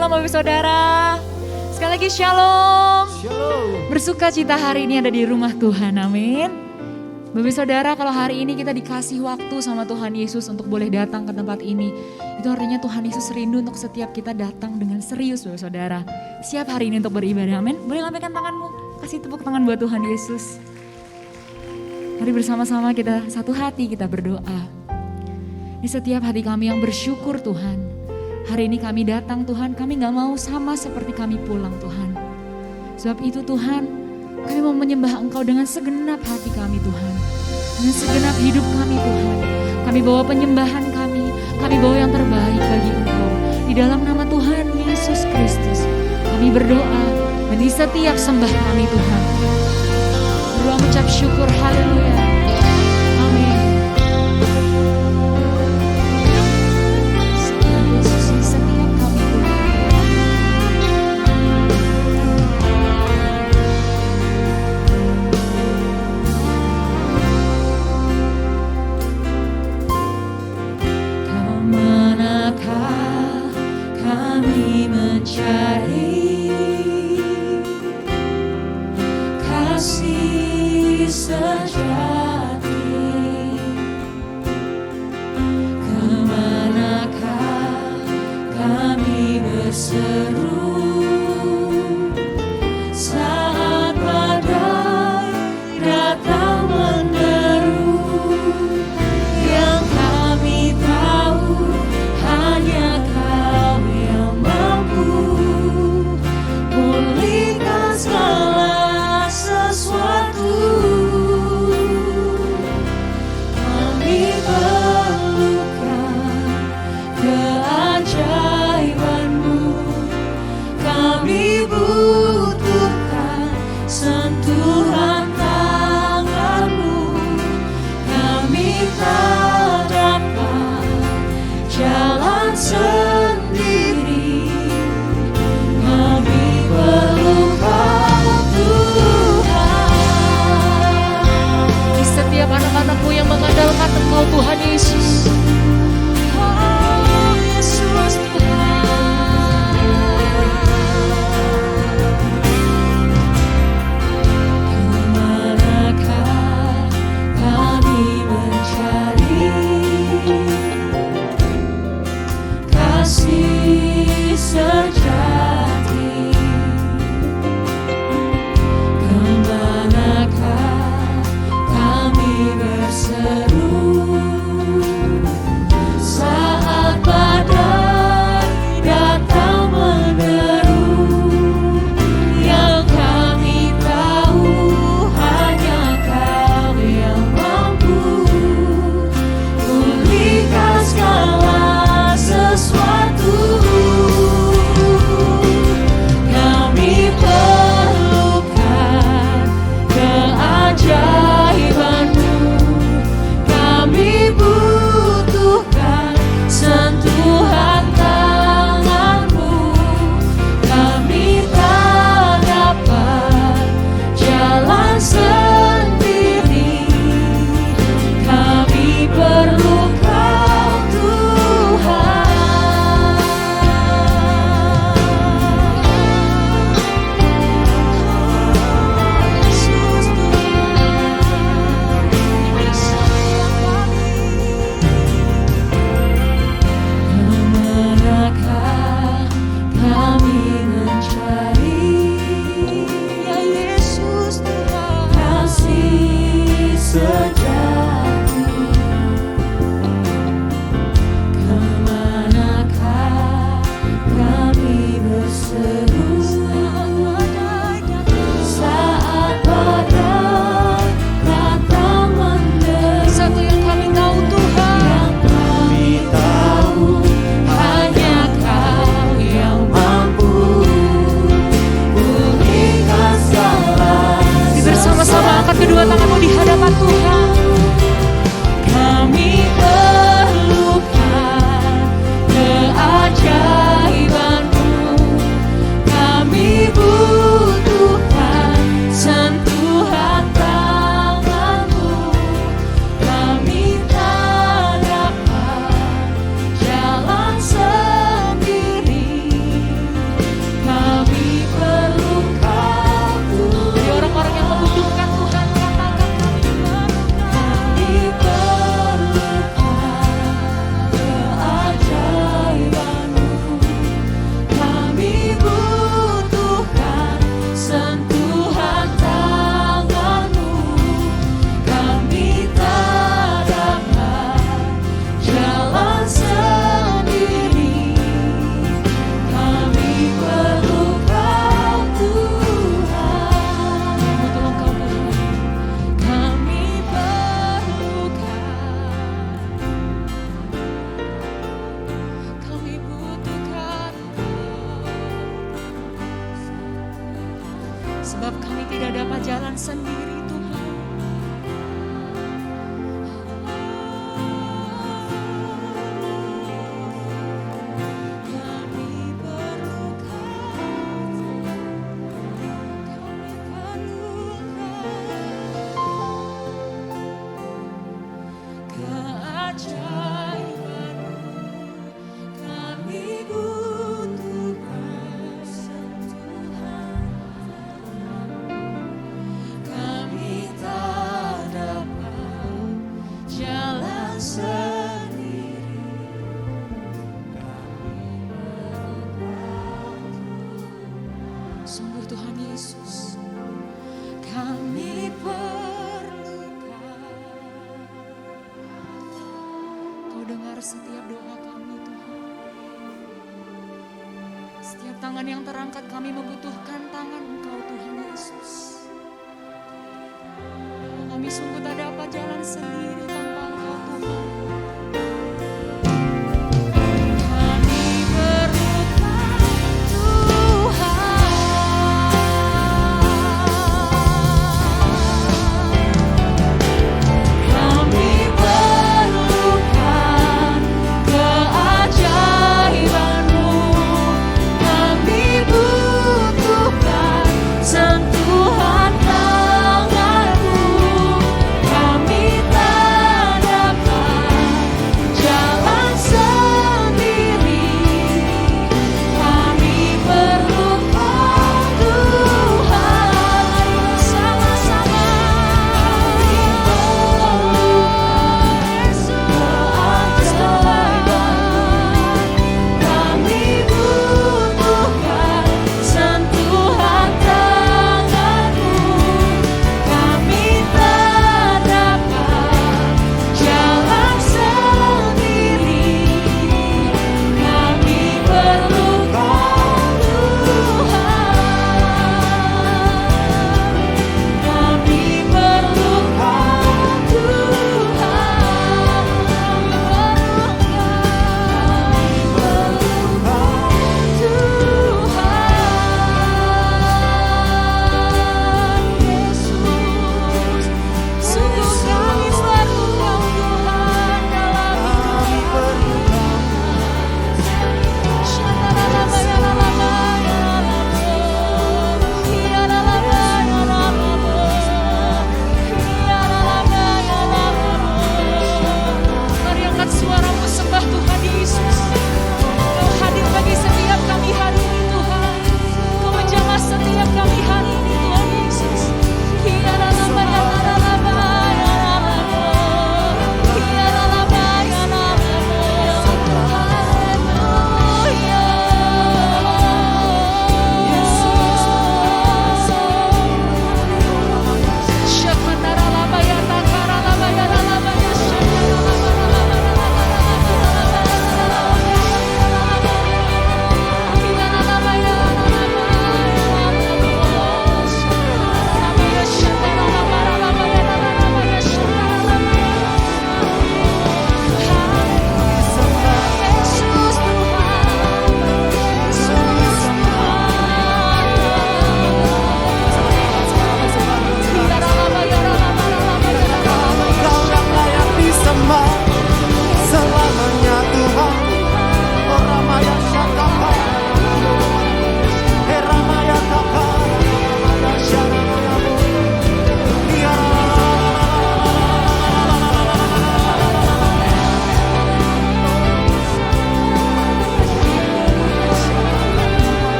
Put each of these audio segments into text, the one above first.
Shalom Bapak Saudara. Sekali lagi shalom. Shalom. Bersuka cita hari ini ada di rumah Tuhan, amin. Bapak Saudara, kalau hari ini kita dikasih waktu sama Tuhan Yesus untuk boleh datang ke tempat ini, itu artinya Tuhan Yesus rindu untuk setiap kita datang dengan serius Bapak Saudara. Siap hari ini untuk beribadah, amin. Boleh lambaikan tanganmu, kasih tepuk tangan buat Tuhan Yesus. Mari bersama-sama kita satu hati kita berdoa. Di setiap hati kami yang bersyukur Tuhan, hari ini kami datang Tuhan, kami gak mau sama seperti kami pulang Tuhan. Sebab itu Tuhan, kami mau menyembah Engkau dengan segenap hati kami Tuhan. Dengan segenap hidup kami Tuhan. Kami bawa penyembahan kami bawa yang terbaik bagi Engkau. Di dalam nama Tuhan Yesus Kristus, kami berdoa dan di setiap sembah kami Tuhan. Berdoa mengucap syukur, haleluya. Amin. Tuhan Yesus di setiap kami Tuhan. Kemanakah kami mencari kasih sejati, kemanakah kami berseru saat badai datang menderu, yang kami tahu hanya Kau yang mampu pulihkan segala sesuatu. Kami perlukan keajaiban-Mu, kami butuhkan sentuhan tangan-Mu, kami tak dapat jalan sendiri, kami perlukan Tuhan. Di setiap anak-anak-Mu yang mengandalkan Engkau Tuhan Yesus. Oh Yesus Tuhan. Kemanakah kami mencari kasih sejati, kemanakah kami berseru saat badai datang menderu, yang kami tahu hanya Kau yang mampu pulihkan segala sesuatu. Kami perlukan keajaiban-Mu, kami butuhkan sentuhan tangan-Mu, kami tak dapat jalan sendiri, kami perlu Kau Tuhan. Yesus Tuhan, kemanakah kami mencari, ya Yesus Tuhan, kasih sejati, kemanakah kami berseru saat badai datang menderu. Satu yang kami tahu Tuhan, yang kami tahu hanya Kau yang mampu pulihkan segala. Bersama-sama angkat kedua tanganmu di hadapan Tuhan. Kami perlukan keajaiban-Mu, kami butuhkan sentuhan tangan-Mu, kami tak dapat jalan sendiri, Sebab kami tidak dapat jalan sendiri Tuhan. Sungguh Tuhan Yesus, kami perlukan. Kau dengar setiap doa kami Tuhan. Setiap tangan yang terangkat kami membutuhkan tangan Engkau Tuhan Yesus. Kami sungguh tak dapat jalan sendiri tanpa Engkau Tuhan.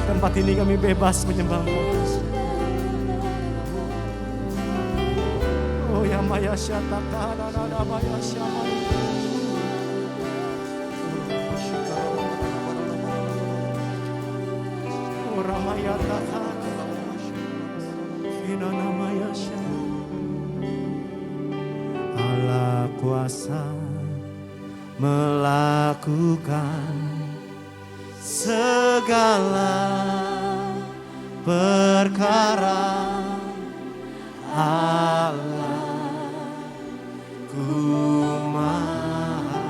Tempat ini kami bebas menyembah-Mu. Oh ya Maya Allah kuasa melakukan segala perkara. Allah ku maha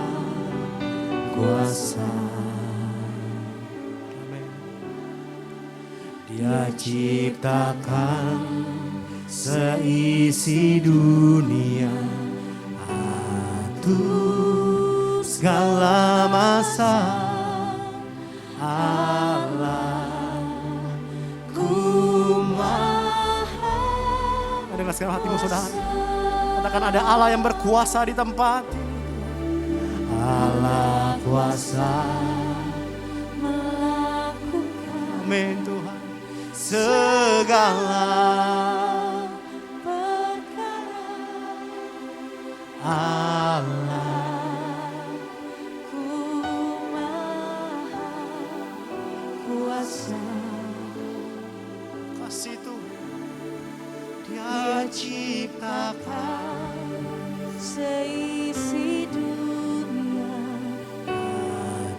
kuasa. Amin. Dia ciptakan seisi dunia, atur segala masa. Allah ku maha. Dengar sekarang hatimu saudara. Katakan ada Allah yang berkuasa di tempat. Allah kuasa melakukan. Amin Tuhan. Segala perkara. Allah ku maha kuasa. Kasih Tuhan. Dia ciptakan seisi dunia,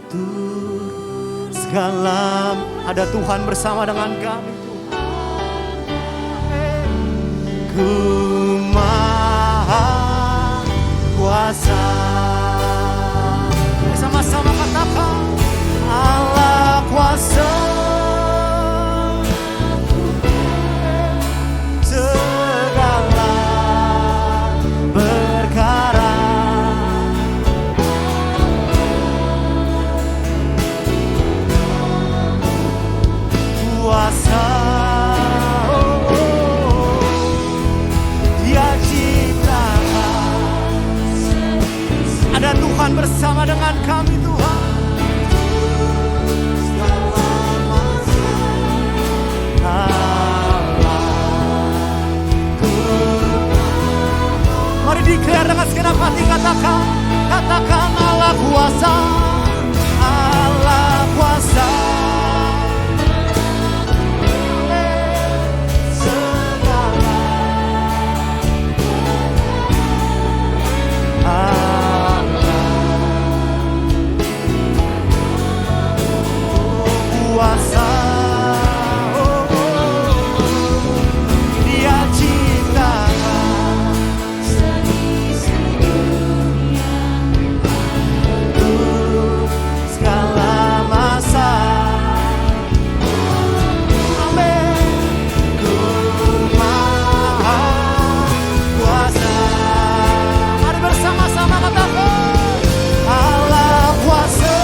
atur segala. Ada Tuhan bersama dengan kami Tuhan. Ku maha kuasa. Sama-sama katakan Allah kuasa. Tuhan bersama dengan kami Tuhan. Mari declare dengan segenap hati, katakan Allah kuasa, Allah kuasa. Kuasa, Dia ciptakan seisi dunia, untuk segala masa. Amin. Ku maha kuasa. Mari bersama-sama katakan Allah kuasa.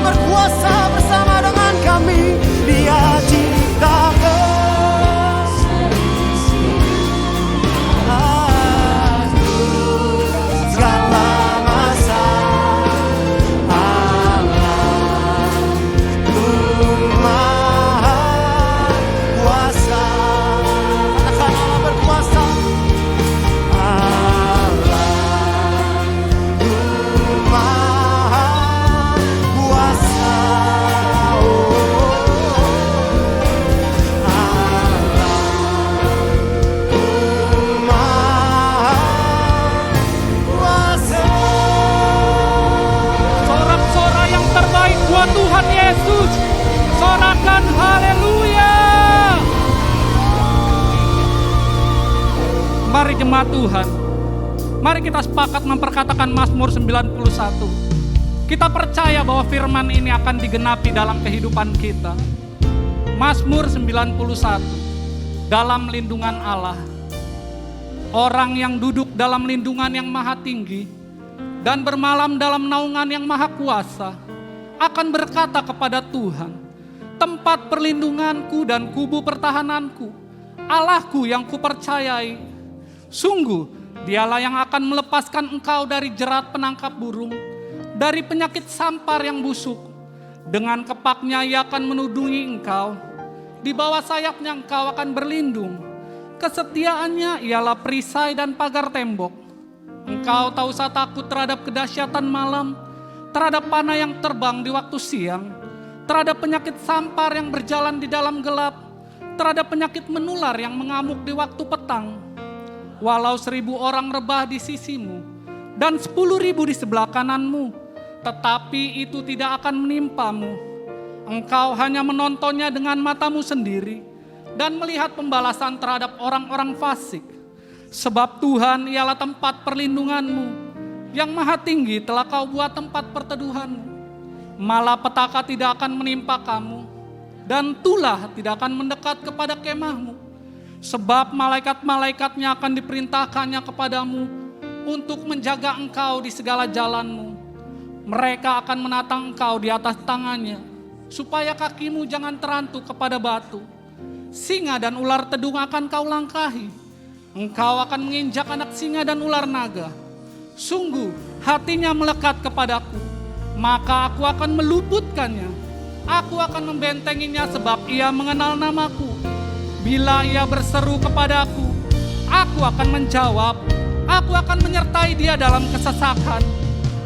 Berkuasa bersama dengan kami. Dia ciptakan segala masa. Allah ku maha kuasa. Katakan Allah berkuasa. Allah ku maha kuasa. Sorak-sorai yang terbaik buat Tuhan Yesus. Sorakan haleluya. Mari jemaat Tuhan, mari kita sepakat memperkatakan Mazmur 91. Kita percaya bahwa firman ini akan digenapi dalam kehidupan kita. Mazmur 91. Dalam lindungan Allah. Orang yang duduk dalam lindungan yang maha tinggi dan bermalam dalam naungan yang maha kuasa akan berkata kepada Tuhan, tempat perlindunganku dan kubu pertahananku, Allahku yang kupercayai. Sungguh, dialah yang akan melepaskan engkau dari jerat penangkap burung, dari penyakit sampar yang busuk. Dengan kepaknya ia akan menudungi engkau, di bawah sayapnya engkau akan berlindung. Kesetiaannya ialah perisai dan pagar tembok. Engkau tak usah takut terhadap kedahsyatan malam, terhadap panah yang terbang di waktu siang, terhadap penyakit sampar yang berjalan di dalam gelap, terhadap penyakit menular yang mengamuk di waktu petang. Walau 1.000 orang rebah di sisimu dan 10.000 di sebelah kananmu, tetapi itu tidak akan menimpamu. Engkau hanya menontonnya dengan matamu sendiri dan melihat pembalasan terhadap orang-orang fasik. Sebab Tuhan ialah tempat perlindunganmu, yang maha tinggi telah kau buat tempat perteduhanmu. Malapetaka tidak akan menimpa kamu, dan tulah tidak akan mendekat kepada kemahmu. Sebab malaikat-malaikatnya akan diperintahkannya kepadamu untuk menjaga engkau di segala jalanmu. Mereka akan menatang engkau di atas tangannya, supaya kakimu jangan terantuk kepada batu. Singa dan ular tedung akan kau langkahi. Engkau akan menginjak anak singa dan ular naga. Sungguh hatinya melekat kepadaku, maka aku akan meluputkannya. Aku akan membentenginya sebab ia mengenal namaku. Bila ia berseru kepadaku, aku akan menjawab. Aku akan menyertai dia dalam kesesakan.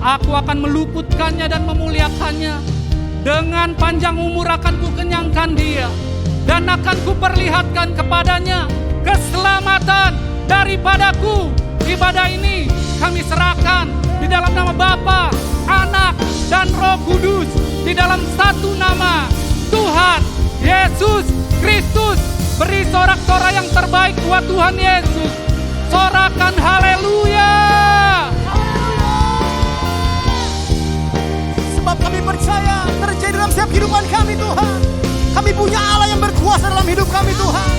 Aku akan meluputkannya dan memuliakannya. Dengan panjang umur akan kukenyangkan dia, dan akan kuperlihatkan kepadanya keselamatan daripadaku. Ibadah ini kami serahkan di dalam nama Bapa, Anak, dan Roh Kudus, di dalam satu nama, Tuhan Yesus Kristus. Beri sorak-sorai yang terbaik buat Tuhan Yesus. Sorakan haleluya. Sebab kami percaya terjadi dalam setiap kehidupan kami Tuhan. Kami punya Allah yang berkuasa dalam hidup kami Tuhan.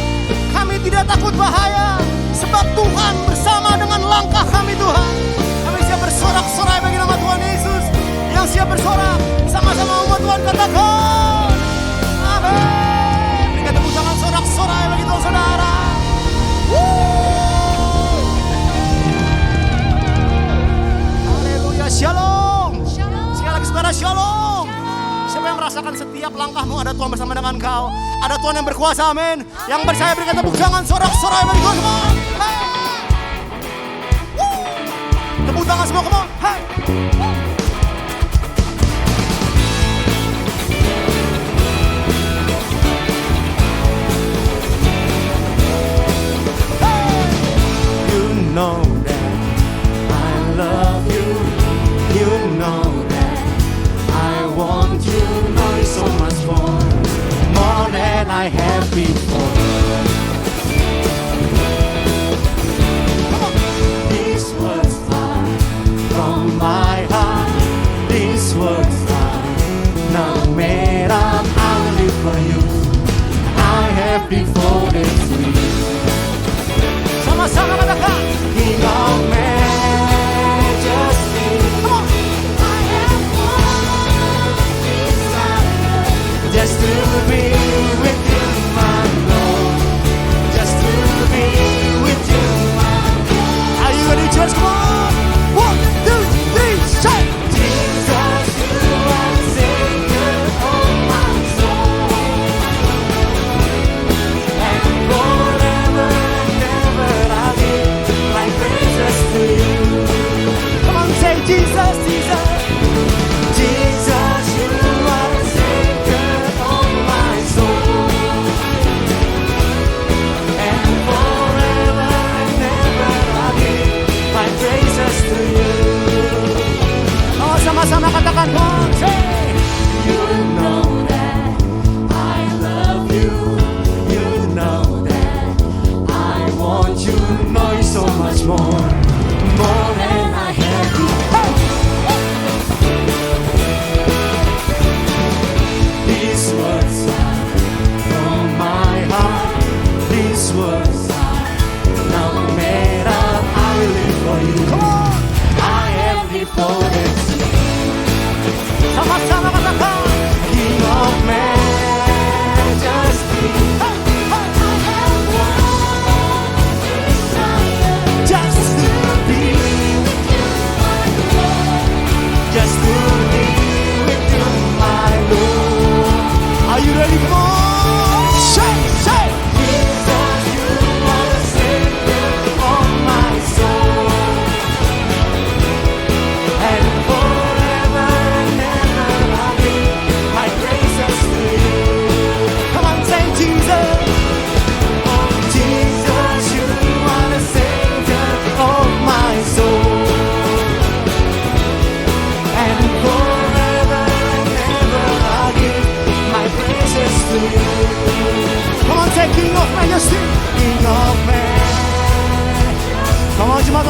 Kami tidak takut bahaya, sebab Tuhan bersama dengan langkah kami Tuhan. Kami siap bersorak-sorai bagi nama Tuhan Yesus. Yang siap bersorak, sama-sama umat Tuhan katakan amin. Berikan tepuk tangan sorak-sorai bagi Tuhan saudara. Haleluya, shalom. Sekali lagi saudara, shalom. Siapa yang merasakan setiap langkahmu ada Tuhan bersama dengan kau, ada Tuhan yang berkuasa, amin. Yang percaya berikan tepuk tangan sorak-sorai bagi Tuhan semua. Hey. Tepuk tangan semua, come on. Hey. You know that I love you. You know that I want you. Know so much more than I have before. These words are from my heart. These words are not made up. I'll live for you. I have devoted to you. Sama-sama katakan, King of Majesty. Come on. I have one desire, just to be with you, my Lord.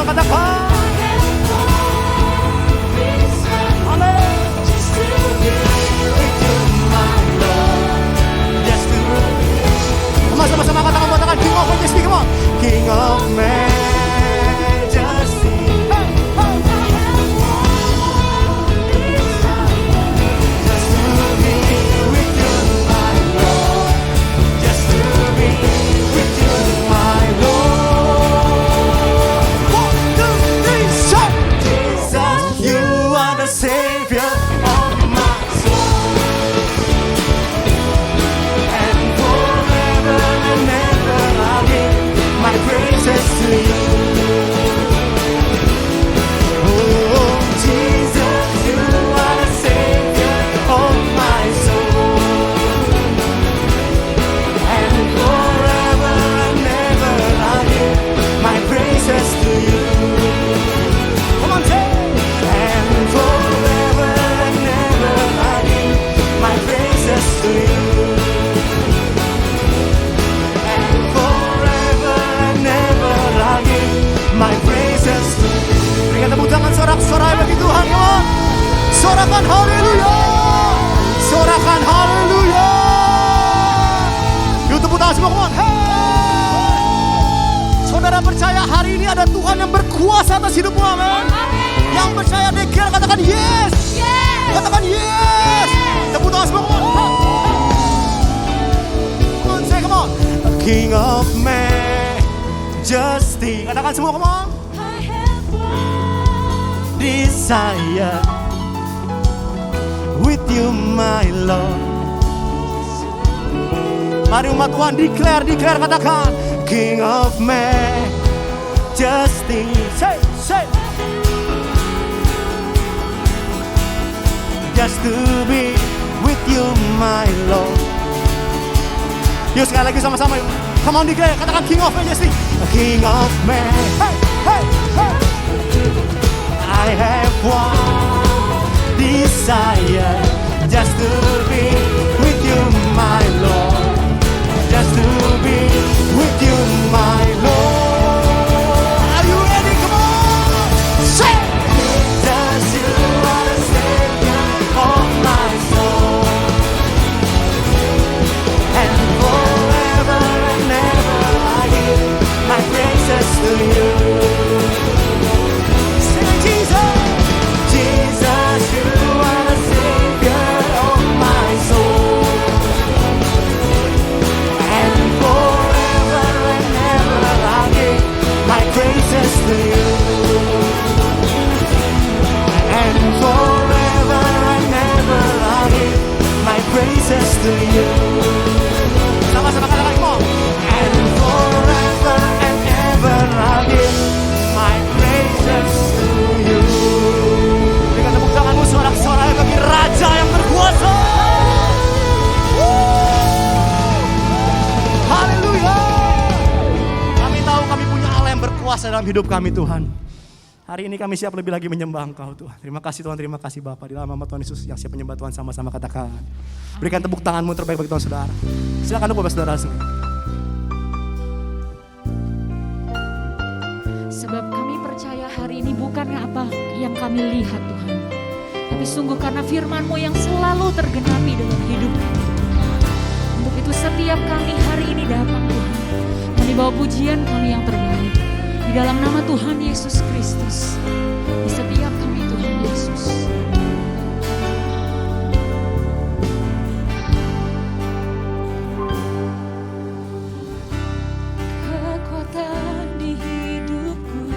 katakan. Sama-sama katakan King of Majesty, come on. King of Majesty. Just to be with you, my Lord. Just to be with you, my Lord. 1, 2, 3, shout. Jesus, you are the Savior of my soul. And forever and ever I'll give my praises to you. Oh, Jesus, you are the Savior of my soul. And forever and ever I'll give my praises to you. Come on, say. And forever and ever I'll give my praises to you. And forever and ever I'll give my praises to you. Berikan tepuk tangan sorak-sorai bagi Tuhan, come on. Sorakan haleluya. Sorakan haleluya. Yuk tepuk tangan semua, come on. Hey. Saudara percaya hari ini ada Tuhan yang berkuasa atas hidupmu, amin. Yang percaya declare, katakan yes. Katakan yes. Tepuk tangan semua, come on. Come on, say, come on. King of Majesty. Katakan semua, come on. Desire with you, my Lord. Mari umat Tuhan declare, katakan King of Majesty. Say. Just to be with you, my Lord. Yuk sekali lagi sama-sama yuk. Come on declare, katakan King of Majesty. King of Majesty. Hey. I have one desire, just to be with you, my Lord. Just to be with you, my Lord. Are you ready? Come on. Say. Jesus, you are the Savior of my soul. And forever and ever I give my praises to you. Jesus, you are the Savior of my soul. And forever and ever I'll give my praises to you. And forever and ever I'll give my praises to you. Sama-sama katakan mo. And forever and ever I'll give my praises to you. Berikan tepuk tanganmu sorak-sorai bagi Raja yang berkuasa. Haleluya. Kami tahu kami punya Allah yang berkuasa dalam hidup kami, Tuhan. Hari ini kami siap lebih lagi menyembah Engkau, Tuhan. Terima kasih Tuhan, terima kasih Bapa. Di dalam nama Tuhan Yesus yang siap menyembah Tuhan, sama-sama katakan. Berikan tepuk tanganmu terbaik bagi Tuhan, saudara. Silakan Bapak saudara semua. Sebab kami percaya hari ini bukannya apa yang kami lihat Tuhan, tapi sungguh karena firman-Mu yang selalu tergenapi dalam hidup kami. Untuk itu setiap kami hari ini datang Tuhan, kami bawa pujian kami yang terbaik di dalam nama Tuhan Yesus Kristus. Di setiap kami Tuhan Yesus. Kekuatan di hidupku,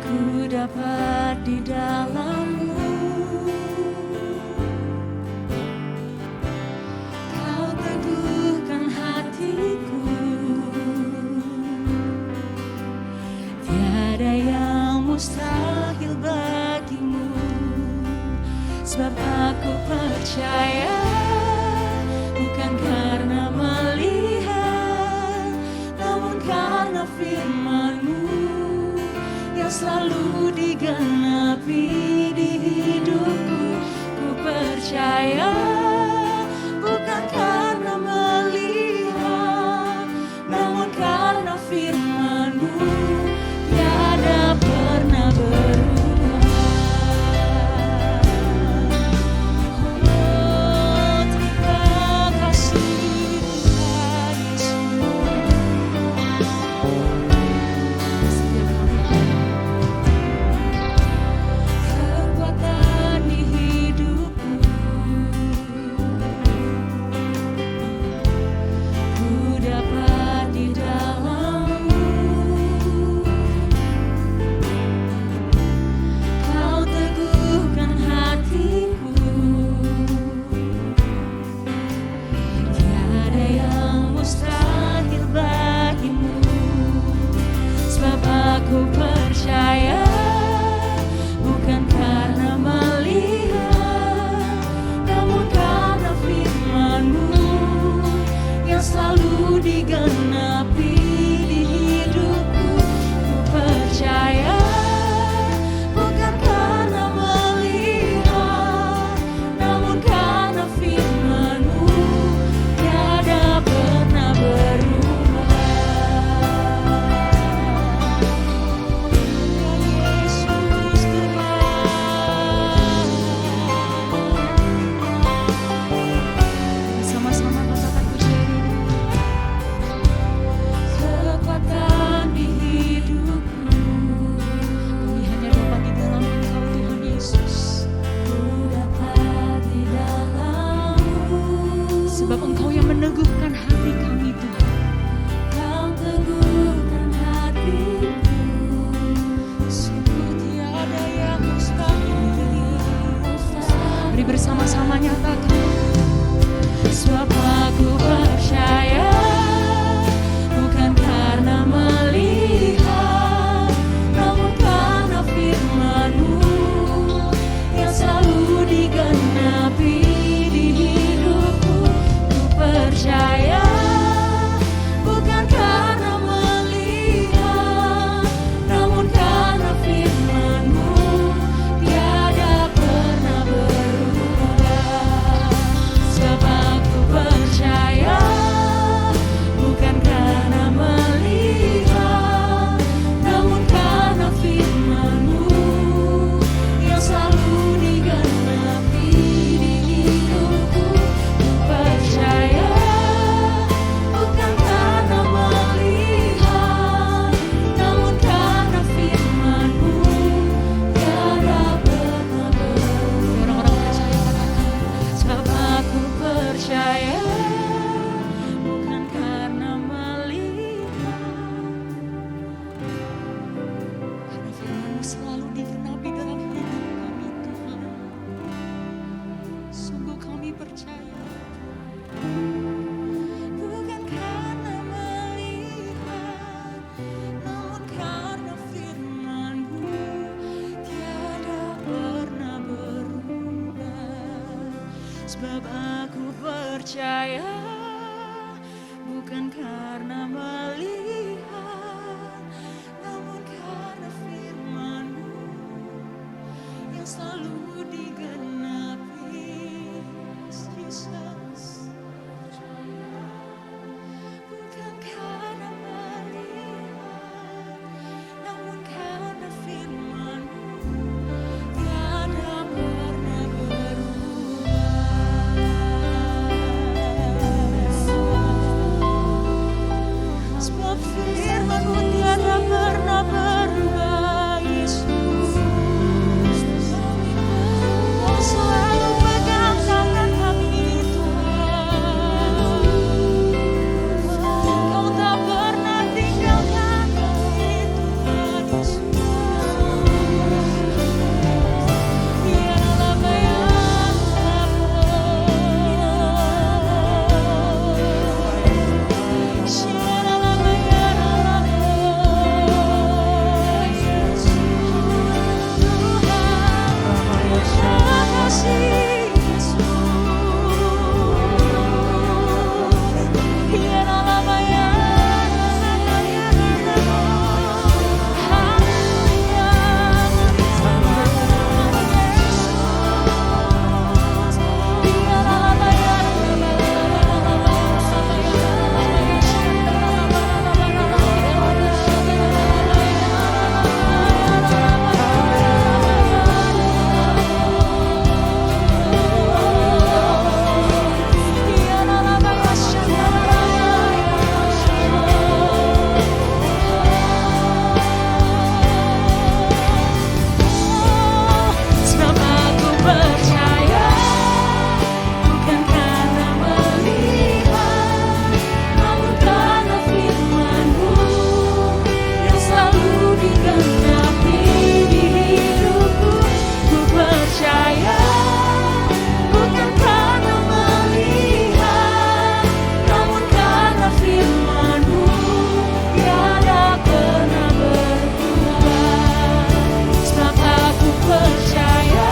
ku dapat di dalam-Mu. Kau teguhkan hatiku, tiada yang mustahil bagimu. Sebab aku percaya, bukan karena melihat, namun karena firman-Mu yang selalu digenapi di hidupku. Ku percaya, bukan karena melihat, namun karena Sebab aku percaya bukan karena melihat, namun karena firman-Mu yang selalu digenapi. Jesus, bukan karena melihat, namun karena firman-Mu tiada pernah berubah. Sebab firman-Mu tiada pernah berubah, Yesus. Kau selalu pegang tangan kami, Tuhan. Kau tak pernah tinggalkan kami, Tuhan Yesus. Biarlah sebab aku percaya bukan karena melihat, namun karena firman-Mu yang selalu digenapi di hidupku. Ku percaya bukan karena melihat, namun karena firman-Mu tiada pernah berubah. Sebab aku percaya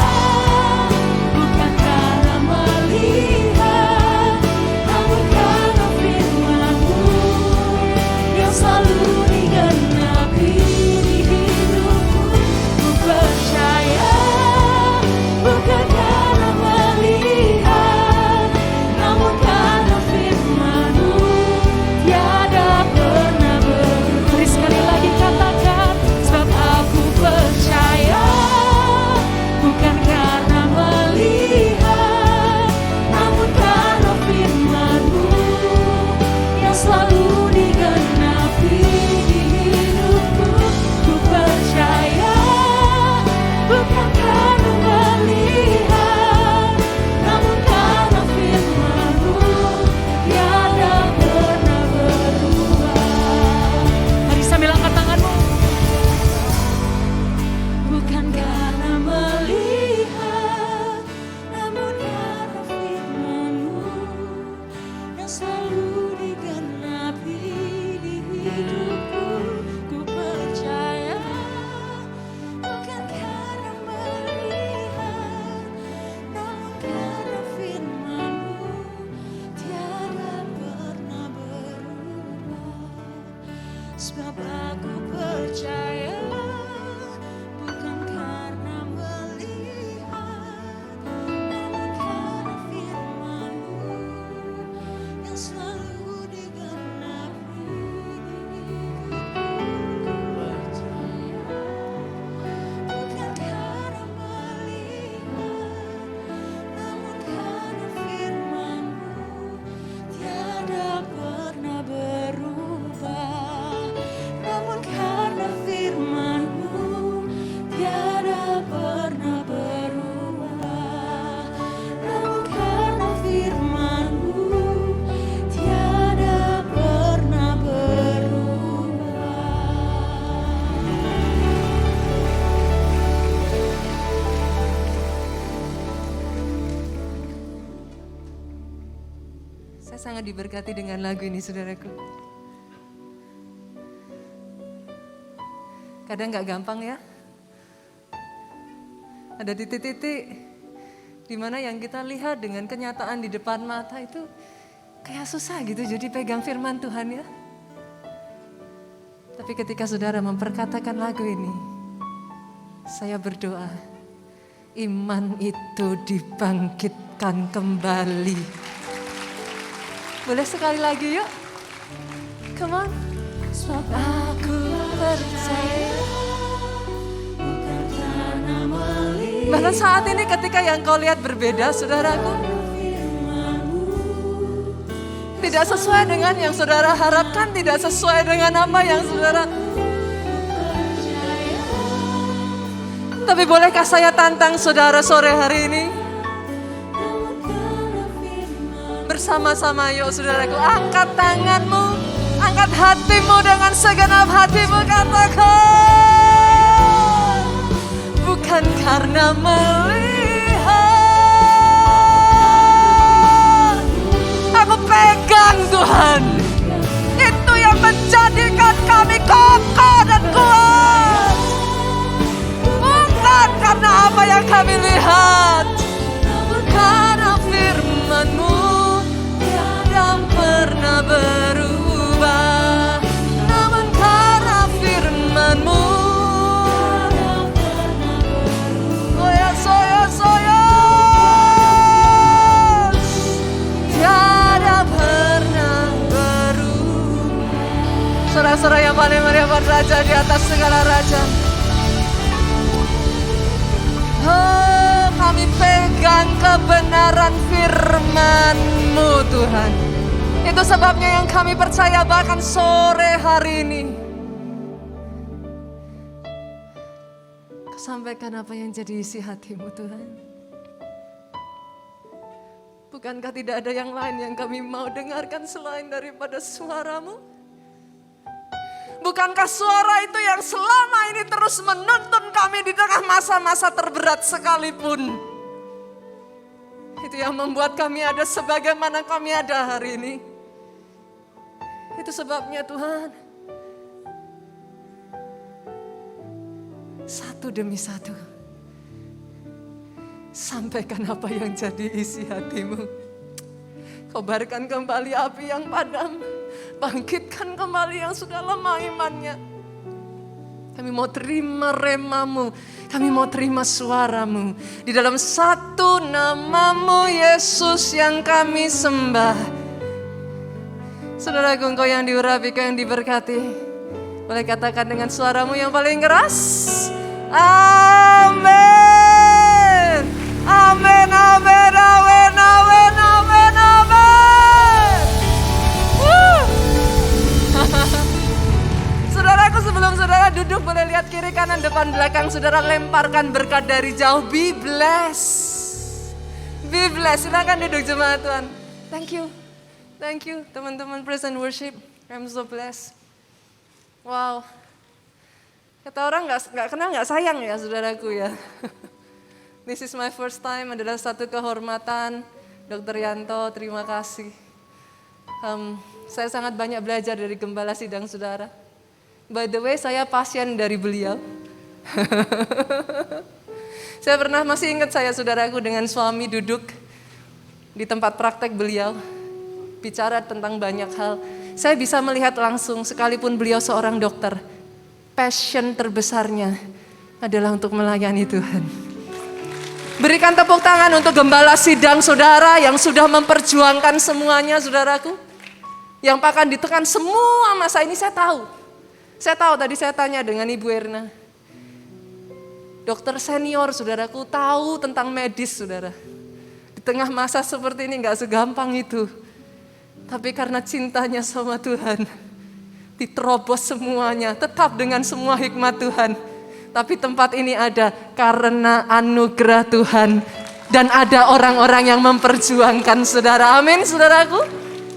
bukan karena melihat, namun karena firman-Mu yang selalu digenapi di hidupku. Ku percaya bukan karena melihat, namun karena firman-Mu tiada pernah berubah. Mari sekali lagi katakan, sebab aku percaya bukan karena melihat, namun karena firman-Mu yang selalu digenapi di hidupku. Ku percaya bukan karena melihat, namun karena firman-Mu tiada pernah berubah. Mari sambil angkat tanganmu. Bukan karena melihat, namun karena firman-Mu yang selalu digenapi di hidupku. Ku percaya bukan karena melihat, namun karena firman-Mu tiada pernah berubah. Sebab aku percaya bukan karena melihat, namun karena firman-Mu yang selalu digenapi di hidupku. Ku percaya bukan karena melihat, namun karena firman-Mu tiada pernah berubah. Namun karena firman-Mu tiada pernah berubah. Namun karena firman-Mu tiada pernah berubah. Saya sangat diberkati dengan lagu ini, saudaraku. Kadang gak gampang ya. Ada titik-titik Dimana yang kita lihat dengan kenyataan di depan mata itu kayak susah gitu jadi pegang firman Tuhan ya. Tapi ketika saudara memperkatakan lagu ini, saya berdoa, iman itu dibangkitkan kembali. Boleh sekali lagi yuk? Come on. Sebab aku percaya. Bahkan saat ini ketika yang kau lihat berbeda, saudaraku, tidak sesuai dengan yang saudara harapkan, tidak sesuai dengan apa yang saudara. Tapi bolehkah saya tantang saudara sore hari ini? Bersama-sama yuk saudaraku, angkat tanganmu, angkat hatimu dengan segenap hatimu, katakan, bukan karena melihat, aku pegang Tuhan, itu yang menjadikan kami kokoh dan kuat, bukan karena apa yang kami lihat, karena firman-Mu yang pernah berubah, namun karena firman-Mu. Oh yes, oh yes, oh yes, tiada pernah berubah. Saudara-saudara yang paling meriahkan Raja di atas segala raja. Oh, kami pegang kebenaran firman-Mu Tuhan. Itu sebabnya yang kami percaya bahkan sore hari ini. Kau sampaikan apa yang jadi isi hatimu Tuhan. Bukankah tidak ada yang lain yang kami mau dengarkan selain daripada suara-Mu? Bukankah suara itu yang selama ini terus menuntun kami di tengah masa-masa terberat sekalipun? Itu yang membuat kami ada sebagaimana kami ada hari ini. Itu sebabnya Tuhan, satu demi satu, sampaikan apa yang jadi isi hatimu. Kobarkan kembali api yang padam, bangkitkan kembali yang sudah lemah imannya. Kami mau terima rema-Mu, kami mau terima suara-Mu. Di dalam satu nama-Mu Yesus yang kami sembah. Saudaraku, engkau yang diurapi, engkau yang diberkati. Boleh katakan dengan suara-Mu yang paling keras. Amin. Amin, amin, amin, amin, amin, amin. Saudaraku, sebelum saudara duduk, boleh lihat kiri, kanan, depan, belakang. Saudara lemparkan berkat dari jauh. Be blessed. Be blessed. Silakan duduk jemaat Tuhan. Thank you. Thank you teman-teman praise and worship. I'm so blessed. Wow. Kata orang nggak kenal nggak sayang ya saudaraku ya. This is my first time, adalah satu kehormatan. Dr. Yanto, terima kasih. Saya sangat banyak belajar dari gembala sidang saudara. By the way, saya pasien dari beliau. Saya pernah, masih ingat saya saudaraku dengan suami duduk di tempat praktek beliau. Bicara tentang banyak hal. Saya bisa melihat langsung, sekalipun beliau seorang dokter, passion terbesarnya adalah untuk melayani Tuhan. Berikan tepuk tangan untuk gembala sidang saudara yang sudah memperjuangkan semuanya saudaraku. Yang akan ditekan semua masa ini saya tahu. Saya tahu, tadi saya tanya dengan Ibu Erna. Dokter senior saudaraku, tahu tentang medis saudara. Di tengah masa seperti ini gak segampang itu. Tapi karena cintanya sama Tuhan, diterobos semuanya, tetap dengan semua hikmat Tuhan. Tapi tempat ini ada karena anugerah Tuhan. Dan ada orang-orang yang memperjuangkan saudara. Amin saudaraku.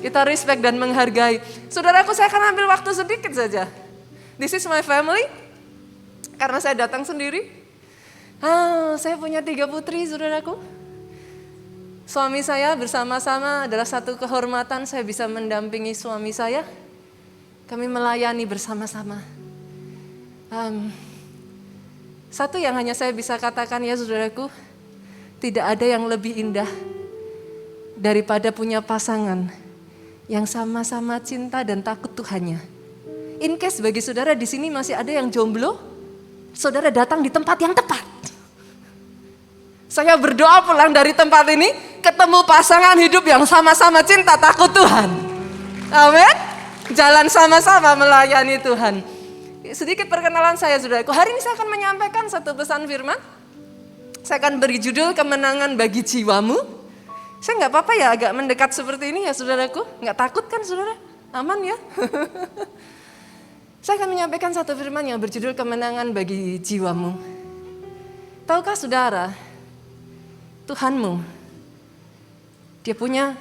Kita respect dan menghargai. Saudaraku, saya akan ambil waktu sedikit saja. This is my family. Karena saya datang sendiri. Saya punya 3 putri saudaraku. Suami saya bersama-sama adalah satu kehormatan saya bisa mendampingi suami saya. Kami melayani bersama-sama. Satu yang hanya saya bisa katakan ya saudaraku, Tidak ada yang lebih indah daripada punya pasangan yang sama-sama cinta dan takut Tuhannya. In case bagi saudara di sini masih ada yang jomblo, saudara datang di tempat yang tepat. Saya berdoa pulang dari tempat ini, ketemu pasangan hidup yang sama-sama cinta takut Tuhan. Amin. Jalan sama-sama melayani Tuhan. Sedikit perkenalan saya, saudaraku. Hari ini saya akan menyampaikan satu pesan firman. Saya akan beri judul kemenangan bagi jiwamu. Saya nggak apa-apa ya agak mendekat seperti ini ya saudaraku. Nggak takut kan saudara? Aman ya? Saya akan menyampaikan satu firman yang berjudul kemenangan bagi jiwamu. Tahukah saudara, Tuhanmu, Dia punya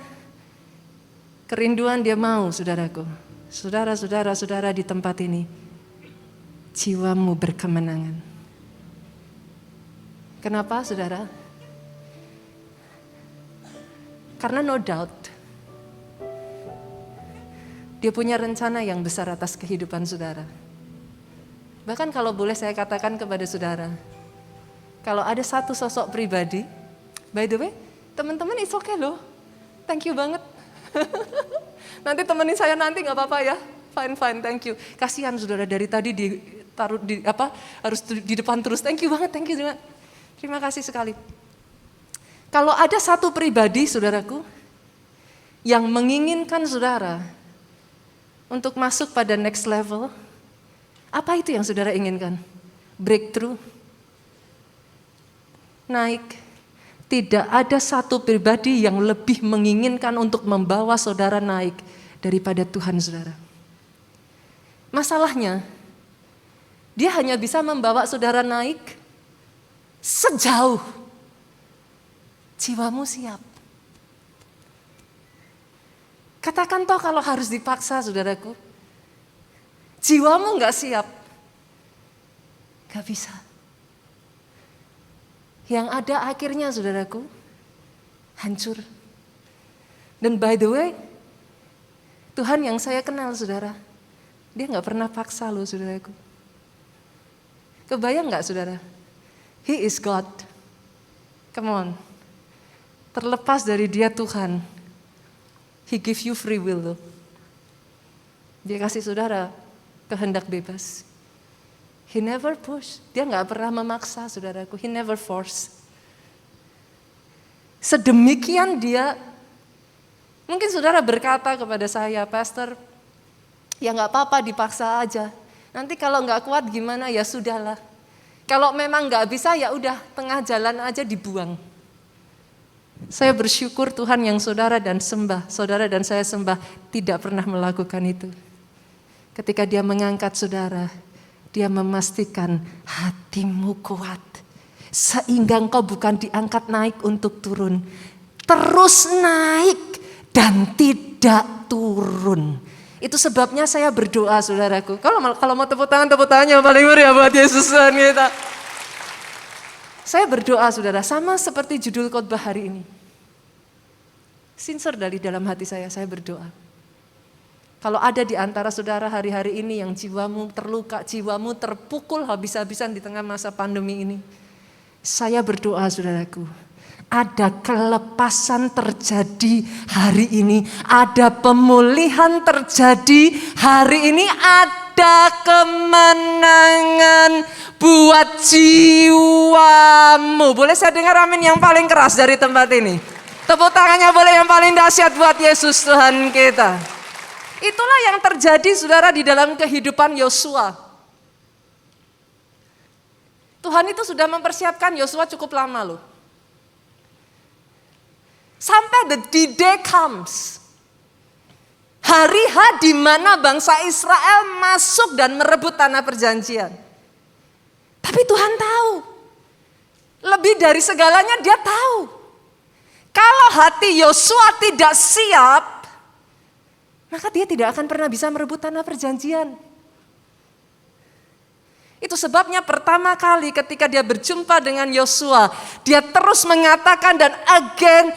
kerinduan, Dia mau saudaraku. Saudara di tempat ini, jiwamu berkemenangan. Kenapa saudara? Karena no doubt, Dia punya rencana yang besar atas kehidupan saudara. Bahkan kalau boleh saya katakan kepada saudara, kalau ada satu sosok pribadi, by the way, teman-teman it's okay loh, thank you banget. Nanti temenin saya nanti nggak apa-apa ya, fine, thank you. Kasihan saudara dari tadi ditaruh di harus di depan terus, thank you banget, terima kasih sekali. Kalau ada satu pribadi saudaraku yang menginginkan saudara untuk masuk pada next level, apa itu yang saudara inginkan? Breakthrough, naik. Tidak ada satu pribadi yang lebih menginginkan untuk membawa saudara naik daripada Tuhan saudara. Masalahnya, Dia hanya bisa membawa saudara naik sejauh jiwamu siap. Katakan toh kalau harus dipaksa saudaraku, jiwamu gak siap, gak bisa. Yang ada akhirnya saudaraku, hancur. Dan by the way, Tuhan yang saya kenal saudara, Dia gak pernah paksa loh saudaraku. Kebayang gak saudara? He is God. Come on. Terlepas dari Dia Tuhan, He give you free will loh. Dia kasih saudara kehendak bebas. He never push. Dia gak pernah memaksa saudaraku. He never force. Sedemikian Dia. Mungkin saudara berkata kepada saya, Pastor, ya gak apa-apa dipaksa aja. Nanti kalau gak kuat gimana ya sudahlah. Kalau memang gak bisa ya udah tengah jalan aja dibuang. Saya bersyukur Tuhan yang saudara dan saya sembah tidak pernah melakukan itu. Ketika Dia mengangkat saudara, Dia memastikan hatimu kuat. Sehingga engkau bukan diangkat naik untuk turun. Terus naik dan tidak turun. Itu sebabnya saya berdoa saudaraku. Kalau mau tepuk tangannya paling meriah buat Yesus Tuhan kita. Saya berdoa saudara, sama seperti judul khotbah hari ini. Sincere dari dalam hati saya berdoa. Kalau ada di antara saudara hari-hari ini yang jiwamu terluka, jiwamu terpukul habis-habisan di tengah masa pandemi ini. Saya berdoa saudaraku, ada kelepasan terjadi hari ini. Ada pemulihan terjadi hari ini. Ada kemenangan buat jiwamu. Boleh saya dengar amin yang paling keras dari tempat ini? Tepuk tangannya boleh yang paling dahsyat buat Yesus Tuhan kita. Itulah yang terjadi saudara di dalam kehidupan Yosua. Tuhan itu sudah mempersiapkan Yosua cukup lama loh. Sampai the day comes. Hari H di mana bangsa Israel masuk dan merebut tanah perjanjian. Tapi Tuhan tahu. Lebih dari segalanya Dia tahu. Kalau hati Yosua tidak siap, maka dia tidak akan pernah bisa merebut tanah perjanjian. Itu sebabnya pertama kali ketika dia berjumpa dengan Yosua, dia terus mengatakan dan again,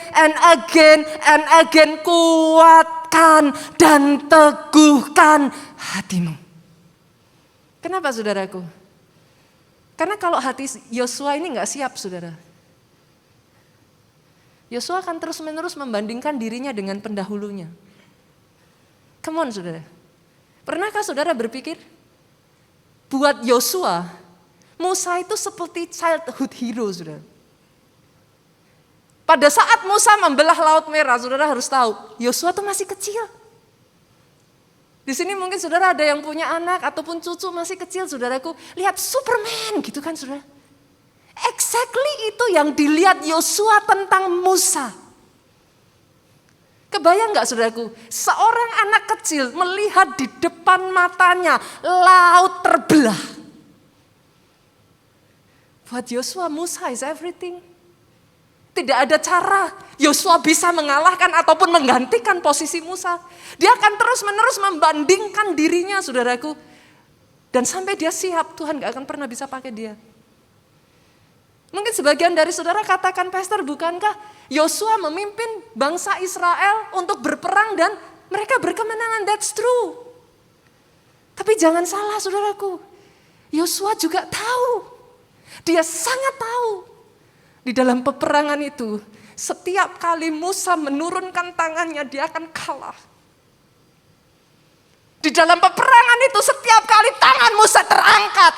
kuatkan dan teguhkan hatimu. Kenapa saudaraku? Karena kalau hati Yosua ini gak siap saudara. Yosua akan terus-menerus membandingkan dirinya dengan pendahulunya. Come on saudara. Pernahkah saudara berpikir, buat Yosua, Musa itu seperti childhood hero saudara. Pada saat Musa membelah Laut Merah, saudara harus tahu, Yosua itu masih kecil. Di sini mungkin saudara ada yang punya anak ataupun cucu masih kecil, saudaraku. Lihat Superman gitu kan saudara. Exactly itu yang dilihat Yosua tentang Musa. Kebayang gak saudaraku, seorang anak kecil melihat di depan matanya laut terbelah. Buat Yosua, Musa is everything. Tidak ada cara Yosua bisa mengalahkan ataupun menggantikan posisi Musa. Dia akan terus-menerus membandingkan dirinya saudaraku. Dan sampai dia siap, Tuhan gak akan pernah bisa pakai dia. Mungkin sebagian dari saudara katakan, Pastor, bukankah Yosua memimpin bangsa Israel untuk berperang dan mereka berkemenangan? That's true. Tapi jangan salah saudaraku. Yosua juga tahu. Dia sangat tahu. Di dalam peperangan itu, setiap kali Musa menurunkan tangannya, dia akan kalah. Di dalam peperangan itu, setiap kali tangan Musa terangkat,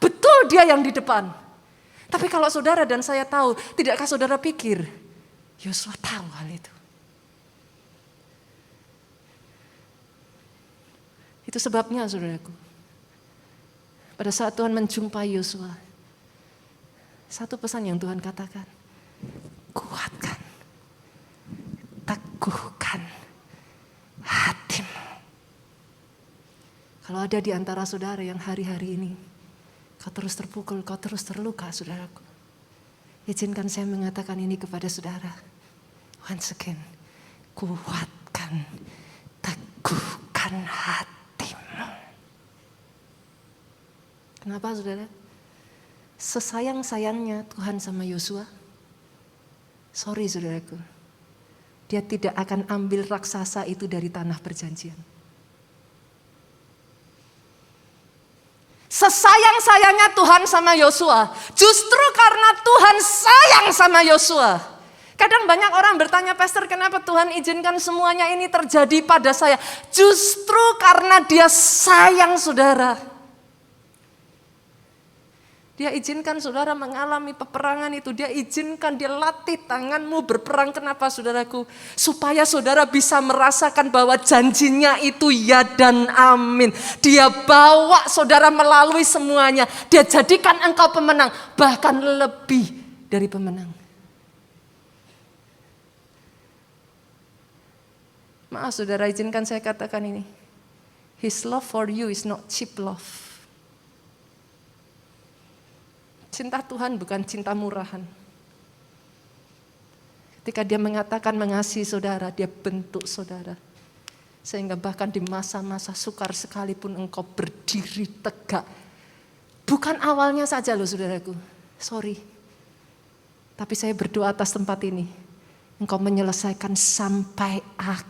betul dia yang di depan. Tapi kalau saudara dan saya tahu, tidakkah saudara pikir, Yosua tahu hal itu? Itu sebabnya saudaraku, pada saat Tuhan menjumpai Yosua, satu pesan yang Tuhan katakan, kuatkan, teguhkan hatimu. Kalau ada di antara saudara yang hari-hari ini, kau terus terpukul, kau terus terluka saudaraku. Izinkan saya mengatakan ini kepada saudara. Once again, kuatkan, teguhkan hatimu. Kenapa saudara? Sesayang-sayangnya Tuhan sama Yosua, sorry saudaraku, dia tidak akan ambil raksasa itu dari tanah perjanjian. Sesayang-sayangnya Tuhan sama Yosua, justru karena Tuhan sayang sama Yosua. Kadang banyak orang bertanya, Pastor, kenapa Tuhan izinkan semuanya ini terjadi pada saya? Justru karena dia sayang saudara. Dia izinkan saudara mengalami peperangan itu. Dia izinkan dia latih tanganmu berperang. Kenapa saudaraku? Supaya saudara bisa merasakan bahwa janjinya itu ya dan amin. Dia bawa saudara melalui semuanya. Dia jadikan engkau pemenang. Bahkan lebih dari pemenang. Maaf saudara, izinkan saya katakan ini. His love for you is not cheap love. Cinta Tuhan bukan cinta murahan. Ketika dia mengatakan mengasihi saudara, dia bentuk saudara. Sehingga bahkan di masa-masa sukar sekalipun engkau berdiri tegak. Bukan awalnya saja loh saudaraku, sorry. Tapi saya berdoa atas tempat ini. Engkau menyelesaikan sampai akhir.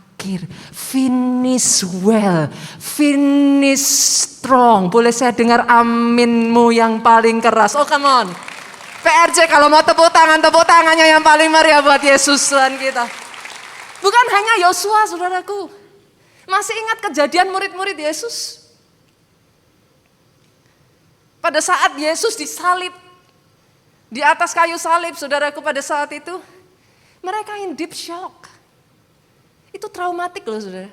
Finish well, finish strong. Boleh saya dengar aminmu yang paling keras? Oh come on. PRJ kalau mau tepuk tangannya yang paling meriah buat Yesus Tuhan kita. Bukan hanya Yosua saudaraku. Masih ingat kejadian murid-murid Yesus? Pada saat Yesus disalib di atas kayu salib saudaraku, pada saat itu mereka in deep shock. Itu traumatik loh saudara.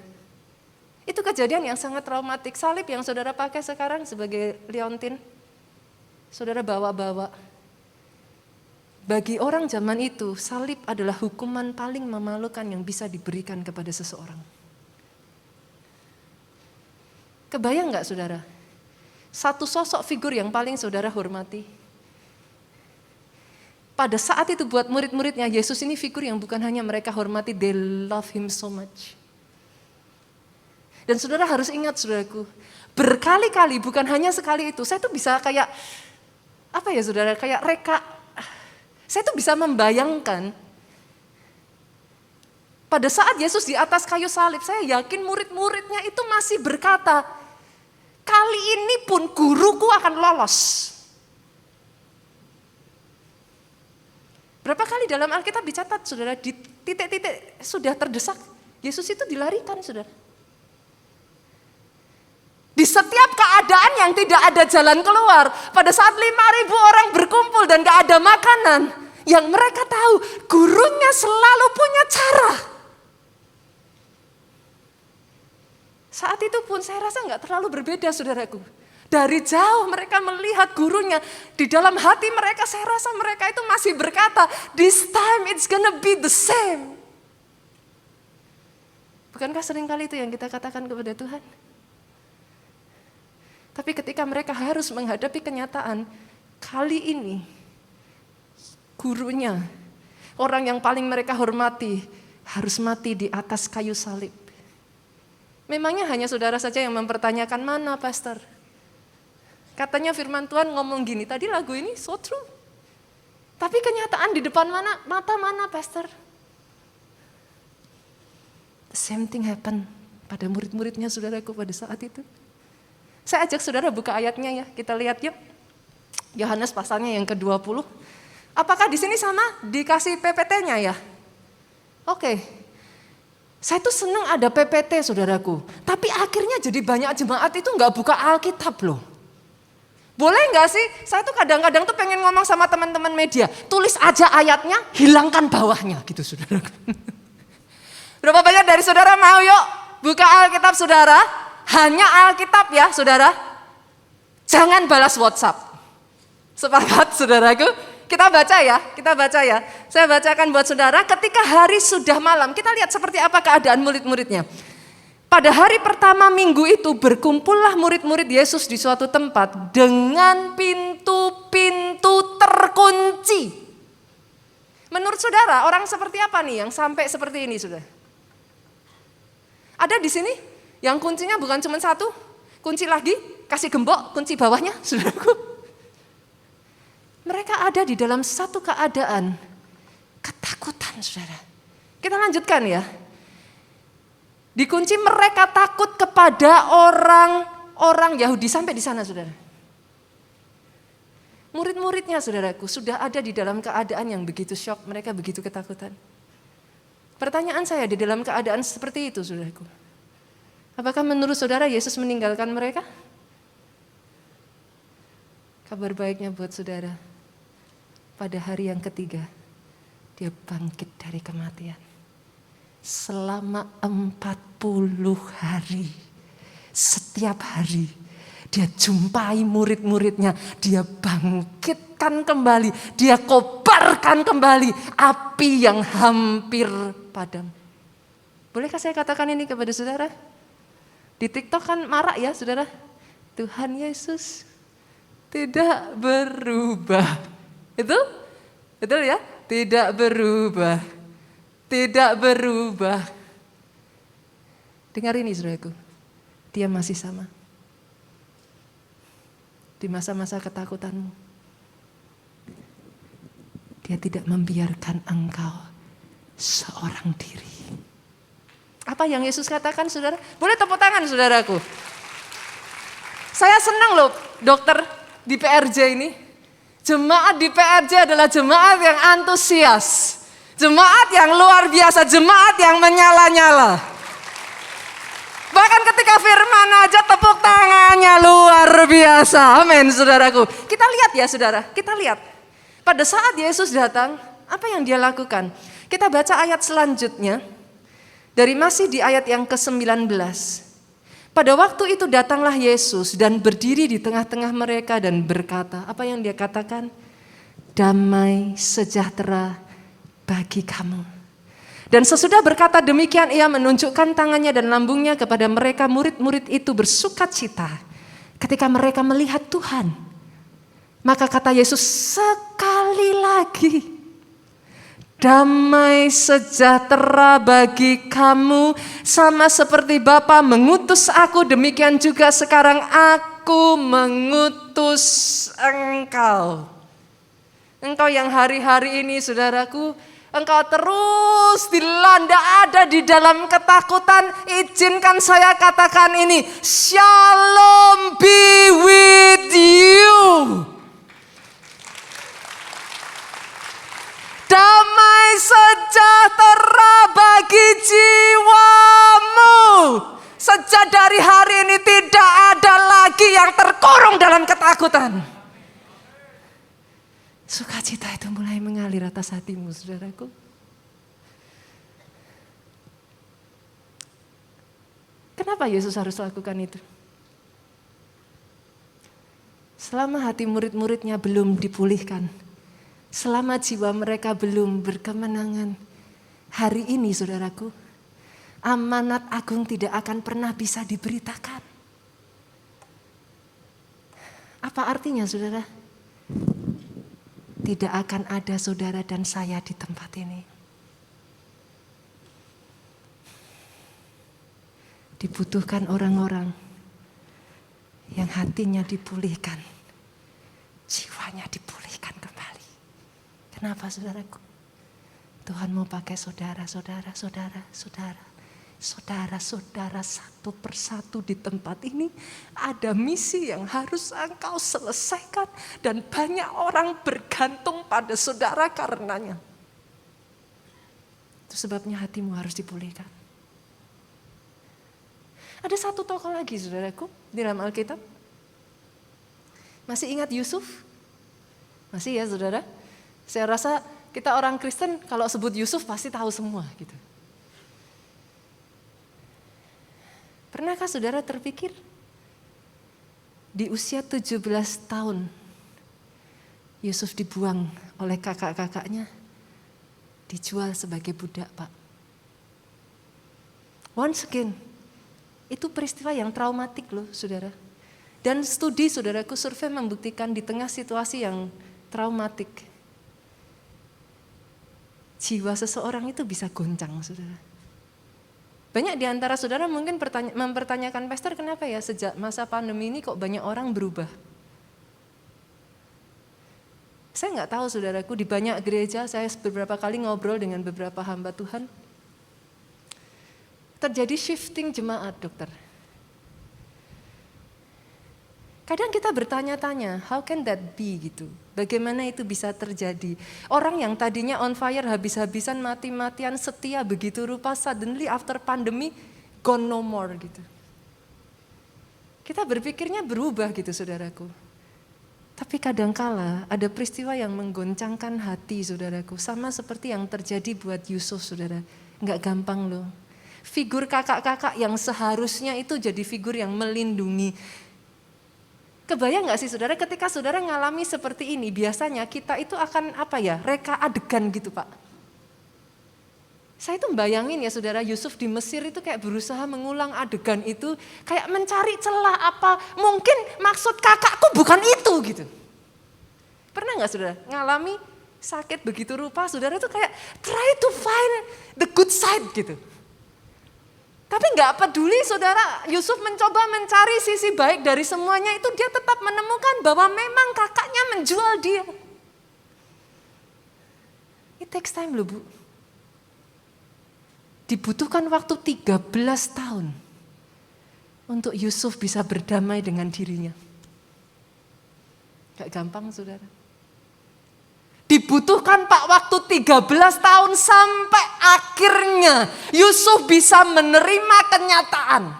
Itu kejadian yang sangat traumatik. Salib yang saudara pakai sekarang sebagai liontin, saudara bawa-bawa. Bagi orang zaman itu, salib adalah hukuman paling memalukan yang bisa diberikan kepada seseorang. Kebayang gak saudara? Satu sosok figur yang paling saudara hormati. Pada saat itu buat murid-muridnya Yesus ini figur yang bukan hanya mereka hormati, they love him so much. Dan saudara harus ingat saudaraku, berkali-kali bukan hanya sekali itu, saya tuh bisa kayak, apa ya saudara, kayak saya tuh bisa membayangkan, pada saat Yesus di atas kayu salib, saya yakin murid-muridnya itu masih berkata, kali ini pun guruku akan lolos. Berapa kali dalam Alkitab dicatat, saudara, di titik-titik sudah terdesak, Yesus itu dilarikan, saudara. Di setiap keadaan yang tidak ada jalan keluar, pada saat 5.000 orang berkumpul dan gak ada makanan, yang mereka tahu gurunya selalu punya cara. Saat itu pun saya rasa gak terlalu berbeda, saudaraku. Dari jauh mereka melihat gurunya, di dalam hati mereka saya rasa mereka itu masih berkata, this time it's gonna be the same. Bukankah seringkali itu yang kita katakan kepada Tuhan? Tapi ketika mereka harus menghadapi kenyataan, kali ini gurunya, orang yang paling mereka hormati, harus mati di atas kayu salib. Memangnya hanya saudara saja yang mempertanyakan, mana pastor? Katanya firman Tuhan ngomong gini, tadi lagu ini so true. Tapi kenyataan di depan mata mana pastor? The same thing happen pada murid-muridnya saudaraku pada saat itu. Saya ajak saudara buka ayatnya ya, kita lihat yuk. Yohanes pasalnya yang ke-20. Apakah di sini sama dikasih PPT-nya ya? Oke. Saya tuh senang ada PPT saudaraku. Tapi akhirnya jadi banyak jemaat itu nggak buka Alkitab loh. Boleh nggak sih? Saya tuh kadang-kadang tuh pengen ngomong sama teman-teman media. Tulis aja ayatnya, hilangkan bawahnya gitu saudaraku. Berapa banyak dari saudara mau yuk buka Alkitab saudara? Hanya Alkitab ya saudara. Jangan balas WhatsApp. Sepakat saudaraku? Kita baca ya. Saya bacakan buat saudara. Ketika hari sudah malam, kita lihat seperti apa keadaan murid-muridnya. Pada hari pertama minggu itu berkumpullah murid-murid Yesus di suatu tempat dengan pintu-pintu terkunci. Menurut saudara, orang seperti apa nih yang sampai seperti ini saudara? Ada di sini? Yang kuncinya bukan cuma satu, kunci lagi, kasih gembok, kunci bawahnya, saudaraku. Mereka ada di dalam satu keadaan ketakutan, saudara. Kita lanjutkan ya. Dikunci mereka takut kepada orang Yahudi sampai di sana, saudara. Murid-muridnya, saudaraku, sudah ada di dalam keadaan yang begitu syok, mereka begitu ketakutan. Pertanyaan saya, di dalam keadaan seperti itu, saudaraku, apakah menurut saudara Yesus meninggalkan mereka? Kabar baiknya buat saudara, pada hari yang ketiga, dia bangkit dari kematian. Selama 40 hari, setiap hari, dia jumpai murid-muridnya, dia bangkitkan kembali, dia kobarkan kembali api yang hampir padam. Bolehkah saya katakan ini kepada saudara? Di TikTok kan marak ya saudara, Tuhan Yesus tidak berubah. Itu? Betul ya? Tidak berubah. Tidak berubah. Dengar ini saudaraku, dia masih sama. Di masa-masa ketakutanmu, dia tidak membiarkan engkau seorang diri. Apa yang Yesus katakan saudara? Boleh tepuk tangan saudaraku. Saya senang loh dokter di PRJ ini. Jemaat di PRJ adalah jemaat yang antusias. Jemaat yang luar biasa, jemaat yang menyala-nyala. Bahkan ketika firman aja tepuk tangannya luar biasa. Amin saudaraku. Kita lihat ya saudara, kita lihat. Pada saat Yesus datang, apa yang dia lakukan? Kita baca ayat selanjutnya. Dari masih di ayat yang ke-19. Pada waktu itu datanglah Yesus dan berdiri di tengah-tengah mereka dan berkata, apa yang dia katakan? Damai sejahtera bagi kamu. Dan sesudah berkata demikian ia menunjukkan tangannya dan lambungnya kepada mereka, murid-murid itu bersukacita ketika mereka melihat Tuhan. Maka kata Yesus sekali lagi, damai sejahtera bagi kamu, sama seperti Bapa mengutus aku, demikian juga sekarang aku mengutus engkau. Engkau yang hari-hari ini saudaraku, engkau terus dilanda ada di dalam ketakutan, izinkan saya katakan ini, Shalom be with you. Damai yang terkurung dalam ketakutan. Sukacita itu mulai mengalir atas hatimu, saudaraku. Kenapa Yesus harus lakukan itu? Selama hati murid-muridnya belum dipulihkan, selama jiwa mereka belum berkemenangan, hari ini saudaraku, amanat agung tidak akan pernah bisa diberitakan. Apa artinya saudara? Tidak akan ada saudara dan saya di tempat ini. Dibutuhkan orang-orang yang hatinya dipulihkan, jiwanya dipulihkan kembali. Kenapa saudaraku? Tuhan mau pakai saudara-saudara satu persatu di tempat ini. Ada misi yang harus engkau selesaikan dan banyak orang bergantung pada saudara karenanya. Itu sebabnya hatimu harus dipulihkan. Ada satu tokoh lagi saudaraku di dalam Alkitab. Masih ingat Yusuf? Masih ya saudara? Saya rasa kita orang Kristen kalau sebut Yusuf pasti tahu semua gitu. Pernahkah saudara terpikir di usia 17 tahun Yusuf dibuang oleh kakak-kakaknya, dijual sebagai budak, Pak? Once again, itu peristiwa yang traumatik loh saudara. Dan studi saudaraku, survei membuktikan di tengah situasi yang traumatik, jiwa seseorang itu bisa goncang saudara. Banyak di antara saudara mungkin mempertanyakan, Pastor kenapa ya sejak masa pandemi ini kok banyak orang berubah? Saya nggak tahu saudaraku, di banyak gereja saya beberapa kali ngobrol dengan beberapa hamba Tuhan. Terjadi shifting jemaat dokter. Kadang kita bertanya-tanya, how can that be gitu? Bagaimana itu bisa terjadi? Orang yang tadinya on fire, habis-habisan, mati-matian, setia begitu rupa, suddenly after pandemi, gone no more gitu. Kita berpikirnya berubah gitu saudaraku. Tapi kadangkala ada peristiwa yang menggoncangkan hati saudaraku. Sama seperti yang terjadi buat Yusuf saudara. Enggak gampang loh. Figur kakak-kakak yang seharusnya itu jadi figur yang melindungi. Kebayang gak sih saudara ketika saudara ngalami seperti ini, biasanya kita itu akan reka adegan gitu Pak. Saya itu membayangin ya saudara, Yusuf di Mesir itu kayak berusaha mengulang adegan itu, kayak mencari celah apa, mungkin maksud kakakku bukan itu gitu. Pernah gak saudara ngalami sakit begitu rupa, saudara itu kayak try to find the good side gitu. Tapi gak peduli saudara, Yusuf mencoba mencari sisi baik dari semuanya itu, dia tetap menemukan bahwa memang kakaknya menjual dia. It takes time loh Bu. Dibutuhkan waktu 13 tahun untuk Yusuf bisa berdamai dengan dirinya. Gak gampang saudara. Dibutuhkan Pak waktu 13 tahun sampai akhirnya Yusuf bisa menerima kenyataan.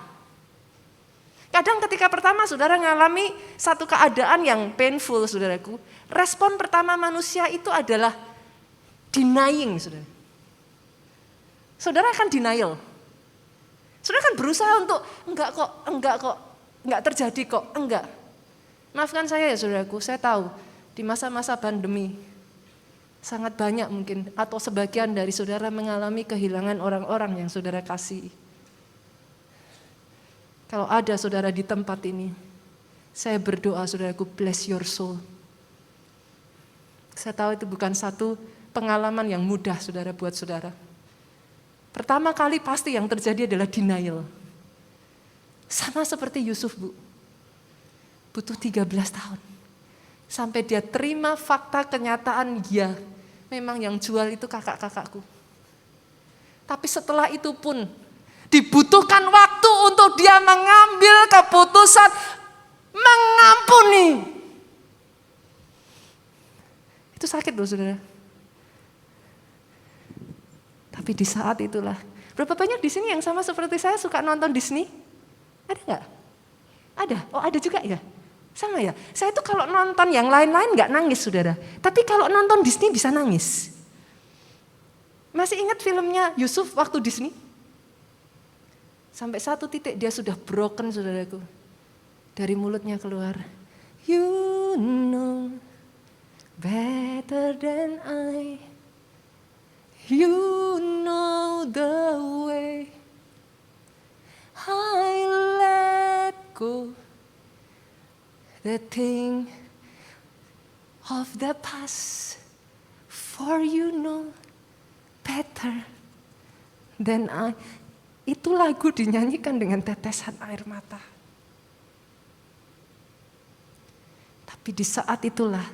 Kadang ketika pertama saudara ngalami satu keadaan yang painful saudaraku, respon pertama manusia itu adalah denying saudara. Saudara akan denial. Saudara akan berusaha untuk enggak terjadi kok, enggak. Maafkan saya ya saudaraku, saya tahu di masa-masa pandemi sangat banyak mungkin atau sebagian dari saudara mengalami kehilangan orang-orang yang saudara kasih. Kalau ada saudara di tempat ini, saya berdoa saudaraku, bless your soul. Saya tahu itu bukan satu pengalaman yang mudah saudara buat saudara. Pertama kali pasti yang terjadi adalah denial. Sama seperti Yusuf Bu, butuh 13 tahun. Sampai dia terima fakta kenyataan, ya memang yang jual itu kakak-kakakku. Tapi setelah itu pun dibutuhkan waktu untuk dia mengambil keputusan mengampuni. Itu sakit loh saudara. Tapi di saat itulah, berapa banyak di sini yang sama seperti saya suka nonton Disney? Ada nggak? Ada? Oh ada juga ya? Sama ya? Saya itu kalau nonton yang lain-lain gak nangis saudara. Tapi kalau nonton Disney bisa nangis. Masih ingat filmnya Yusuf waktu Disney? Sampai satu titik dia sudah broken saudaraku. Dari mulutnya keluar, "You know better than I. You know the way I let go. The thing of the past, for you know better than I." Itu lagu dinyanyikan dengan tetesan air mata. Tapi di saat itulah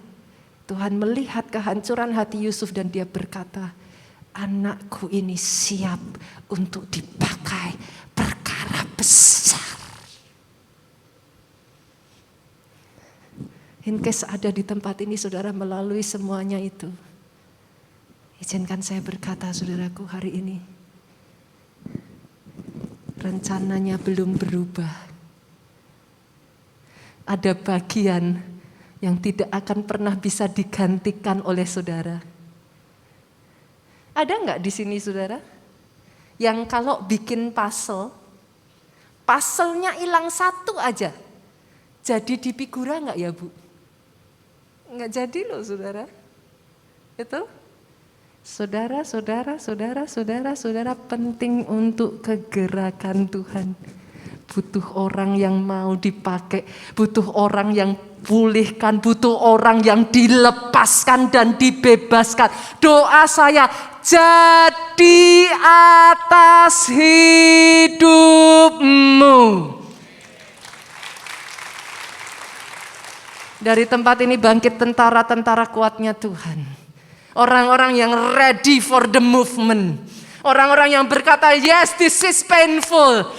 Tuhan melihat kehancuran hati Yusuf dan dia berkata, "Anakku ini siap untuk dipakai perkara besar." In case ada di tempat ini saudara melalui semuanya itu, izinkan saya berkata saudaraku hari ini, rencananya belum berubah. Ada bagian yang tidak akan pernah bisa digantikan oleh saudara. Ada nggak di sini saudara? Yang kalau bikin puzzle-nya hilang satu aja. Jadi di figura nggak ya Bu? Nggak jadi loh saudara. Itu saudara penting untuk kegerakan Tuhan. Butuh orang yang mau dipakai, butuh orang yang pulihkan, butuh orang yang dilepaskan dan dibebaskan. Doa saya, jadi atas hidupmu. Dari tempat ini bangkit tentara-tentara kuatnya Tuhan. Orang-orang yang ready for the movement. Orang-orang yang berkata, yes this is painful.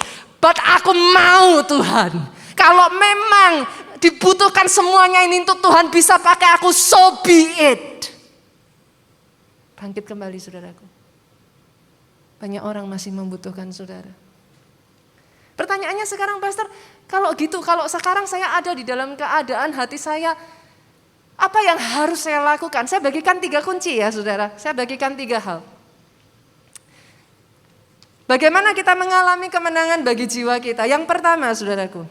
But aku mau Tuhan. Kalau memang dibutuhkan semuanya ini untuk Tuhan bisa pakai aku, so be it. Bangkit kembali saudaraku. Banyak orang masih membutuhkan saudara. Pertanyaannya sekarang Pastor, kalau gitu, kalau sekarang saya ada di dalam keadaan hati saya, apa yang harus saya lakukan? Saya bagikan 3 kunci ya saudara. Saya bagikan 3 hal. Bagaimana kita mengalami kemenangan bagi jiwa kita? Yang pertama saudaraku.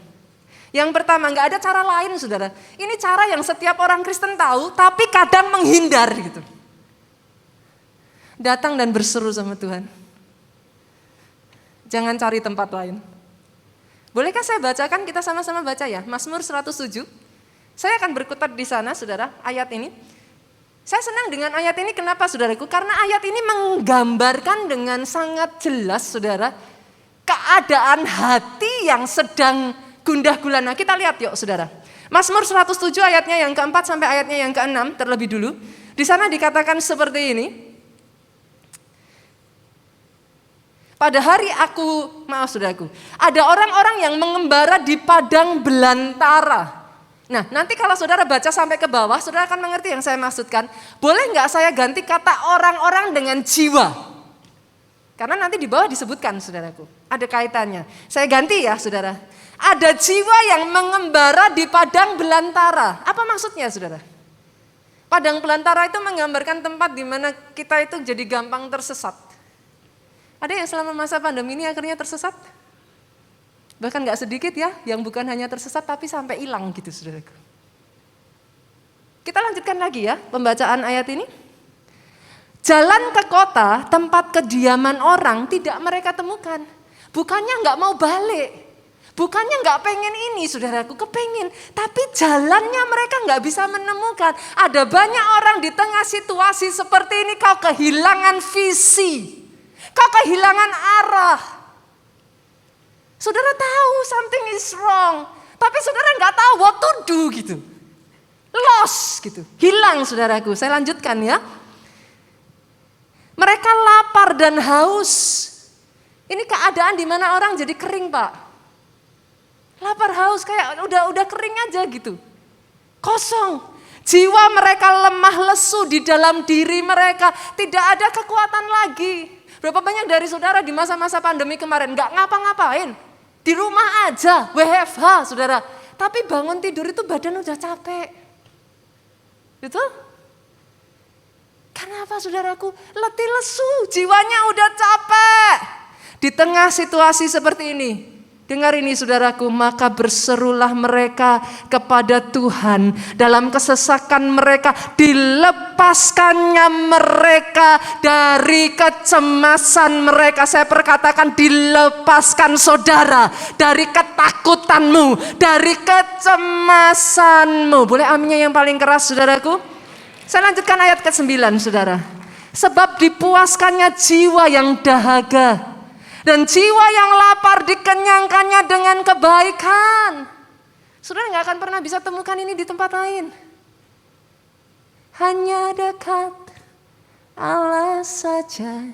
Yang pertama, gak ada cara lain saudara. Ini cara yang setiap orang Kristen tahu, tapi kadang menghindar gitu. Datang dan berseru sama Tuhan. Jangan cari tempat lain. Bolehkah saya bacakan, kita sama-sama baca ya. Mazmur 107. Saya akan berkutat di sana saudara, ayat ini. Saya senang dengan ayat ini, kenapa saudaraku? Karena ayat ini menggambarkan dengan sangat jelas saudara, keadaan hati yang sedang gundah gulana. Kita lihat yuk saudara. Mazmur 107 ayatnya yang keempat sampai ayatnya yang keenam terlebih dulu. Di sana dikatakan seperti ini. Pada hari saudaraku, ada orang-orang yang mengembara di padang belantara. Nah, nanti kalau saudara baca sampai ke bawah, saudara akan mengerti yang saya maksudkan. Boleh nggak saya ganti kata orang-orang dengan jiwa? Karena nanti di bawah disebutkan, saudaraku. Ada kaitannya. Saya ganti ya, saudara. Ada jiwa yang mengembara di padang belantara. Apa maksudnya, saudara? Padang belantara itu menggambarkan tempat di mana kita itu jadi gampang tersesat. Ada yang selama masa pandemi ini akhirnya tersesat? Bahkan gak sedikit ya, yang bukan hanya tersesat tapi sampai hilang gitu saudaraku. Kita lanjutkan lagi ya pembacaan ayat ini. Jalan ke kota, tempat kediaman orang tidak mereka temukan. Bukannya gak mau balik, bukannya gak pengen ini saudaraku, kepengen. Tapi jalannya mereka gak bisa menemukan. Ada banyak orang di tengah situasi seperti ini, kau kehilangan visi, kau kehilangan arah. Saudara tahu something is wrong, tapi saudara nggak tahu what to do gitu. Lost gitu, hilang saudaraku. Saya lanjutkan ya. Mereka lapar dan haus. Ini keadaan di mana orang jadi kering Pak. Lapar haus kayak udah kering aja gitu. Kosong. Jiwa mereka lemah lesu di dalam diri mereka. Tidak ada kekuatan lagi. Berapa banyak dari saudara di masa-masa pandemi kemarin nggak ngapa-ngapain. Di rumah aja, WFH saudara. Tapi bangun tidur itu badan udah capek. Betul? Kenapa saudaraku? Letih lesu, jiwanya udah capek. Di tengah situasi seperti ini, dengar ini saudaraku, maka berserulah mereka kepada Tuhan. Dalam kesesakan mereka, dilepaskannya mereka dari kecemasan mereka. Saya perkatakan dilepaskan saudara dari ketakutanmu, dari kecemasanmu. Boleh aminnya yang paling keras saudaraku? Saya lanjutkan ayat ke-9 saudara. Sebab dipuaskannya jiwa yang dahaga, dan jiwa yang lapar dikenyangkannya dengan kebaikan. Saudara gak akan pernah bisa temukan ini di tempat lain. Hanya dekat Allah saja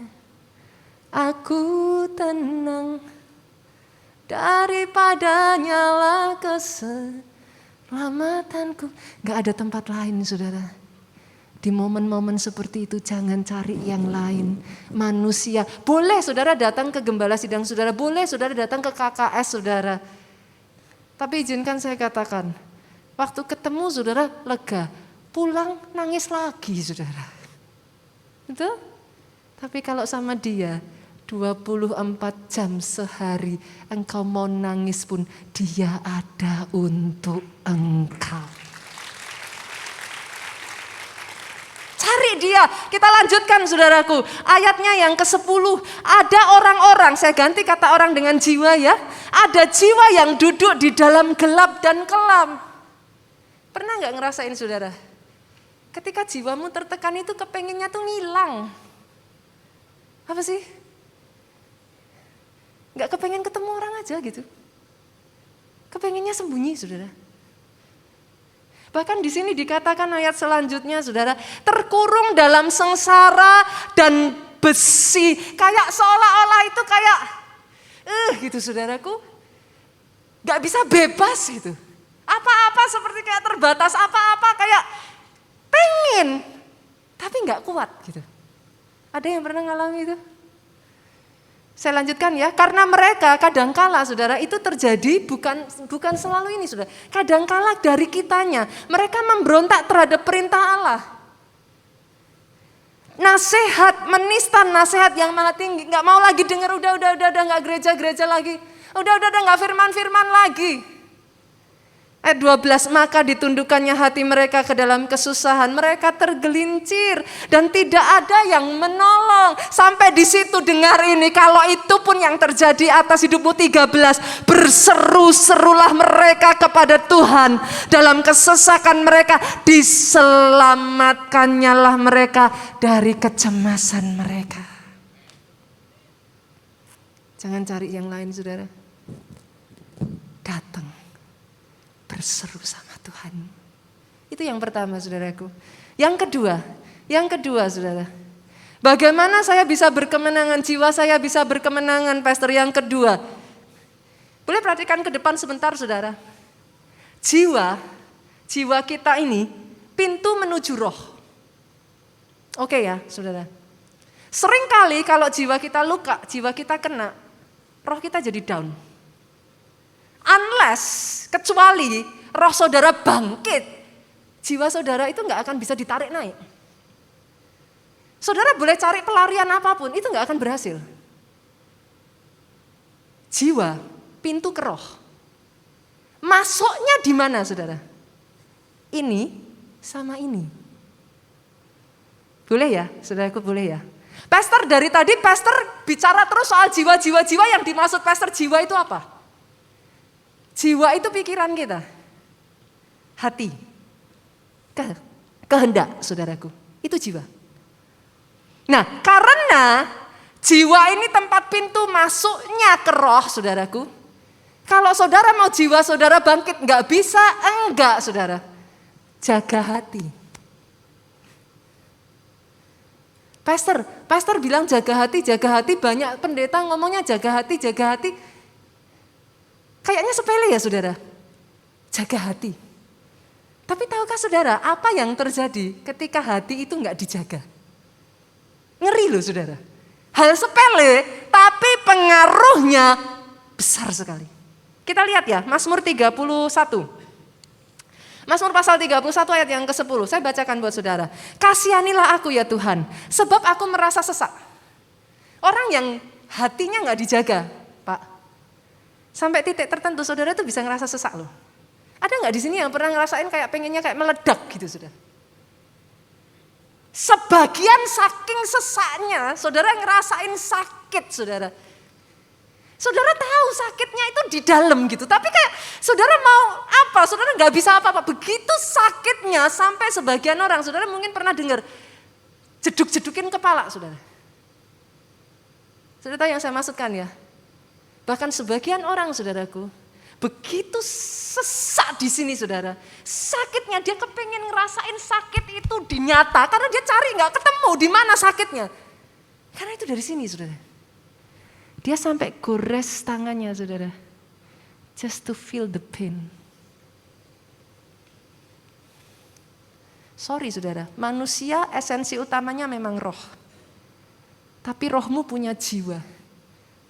aku tenang, daripadanya lah keselamatanku. Gak ada tempat lain saudara. Di momen-momen seperti itu jangan cari yang lain. Manusia, boleh saudara datang ke gembala sidang saudara, boleh saudara datang ke KKS saudara. Tapi izinkan saya katakan, waktu ketemu saudara lega, pulang nangis lagi saudara. Betul? Tapi kalau sama dia 24 jam sehari engkau mau nangis pun dia ada untuk engkau. Cari dia. Kita lanjutkan saudaraku. Ayatnya yang ke-10. Ada orang-orang, saya ganti kata orang dengan jiwa ya. Ada jiwa yang duduk di dalam gelap dan kelam. Pernah gak ngerasain saudara? Ketika jiwamu tertekan itu kepengennya tuh ngilang. Apa sih? Gak kepengen ketemu orang aja gitu. Kepengennya sembunyi saudara. Bahkan di sini dikatakan ayat selanjutnya saudara, terkurung dalam sengsara dan besi. Kayak seolah-olah itu kayak, gitu saudaraku. Gak bisa bebas gitu. Apa-apa seperti kayak terbatas, apa-apa kayak pengen. Tapi gak kuat gitu. Ada yang pernah ngalami itu? Saya lanjutkan ya, karena mereka kadangkala saudara itu terjadi bukan selalu ini saudara. Kadangkala dari kitanya, mereka memberontak terhadap perintah Allah. Nasihat, menista nasihat yang maha tinggi, nggak mau lagi dengar, udah nggak gereja lagi, udah nggak firman lagi. Ayat 12, maka ditundukkannya hati mereka ke dalam kesusahan, mereka tergelincir dan tidak ada yang menolong. Sampai di situ dengar ini, kalau itu pun yang terjadi atas hidupmu 13, berseru-serulah mereka kepada Tuhan. Dalam kesesakan mereka diselamatkannya lah mereka dari kecemasan mereka. Jangan cari yang lain saudara. Datang. Berseru sama Tuhan. Itu yang pertama saudaraku. Yang kedua saudara. Bagaimana saya bisa berkemenangan, jiwa saya bisa berkemenangan pastor. Yang kedua. Boleh perhatikan ke depan sebentar saudara. Jiwa kita ini pintu menuju roh. Oke ya saudara. Seringkali kalau jiwa kita luka, jiwa kita kena, roh kita jadi down. Unless, kecuali roh saudara bangkit, jiwa saudara itu gak akan bisa ditarik naik. Saudara boleh cari pelarian apapun, itu gak akan berhasil. Jiwa, pintu ke roh. Masuknya di mana saudara? Ini sama ini. Boleh ya, saudaraku boleh ya. Pastor dari tadi, pastor bicara terus soal jiwa-jiwa yang dimaksud pastor jiwa itu apa? Jiwa itu pikiran kita, hati, kehendak saudaraku, itu jiwa. Nah karena jiwa ini tempat pintu masuknya ke roh saudaraku. Kalau saudara mau jiwa saudara bangkit, enggak bisa, enggak saudara. Jaga hati. Pastor bilang jaga hati, banyak pendeta ngomongnya jaga hati. Kayaknya sepele ya saudara, jaga hati. Tapi tahukah saudara apa yang terjadi ketika hati itu enggak dijaga? Ngeri loh saudara. Hal sepele tapi pengaruhnya besar sekali. Kita lihat ya, Mazmur 31. Mazmur pasal 31 ayat yang ke-10. Saya bacakan buat saudara. Kasihanilah aku ya Tuhan, sebab aku merasa sesak. Orang yang hatinya nggak dijaga, Pak. Sampai titik tertentu saudara itu bisa ngerasa sesak loh. Ada nggak di sini yang pernah ngerasain kayak pengennya kayak meledak gitu saudara? Sebagian saking sesaknya, saudara ngerasain sakit saudara. Saudara tahu sakitnya itu di dalam gitu, tapi kayak saudara mau apa, saudara nggak bisa apa-apa. Begitu sakitnya sampai sebagian orang, saudara mungkin pernah dengar jeduk-jedukin kepala saudara. Saudara tahu yang saya maksudkan ya? Bahkan sebagian orang saudaraku, begitu sesak di sini saudara, sakitnya dia kepengen ngerasain sakit itu dinyata, karena dia cari nggak ketemu di mana sakitnya. Karena itu dari sini saudara. Dia sampai gores tangannya saudara, just to feel the pain. Sorry saudara, manusia esensi utamanya memang roh. Tapi rohmu punya jiwa,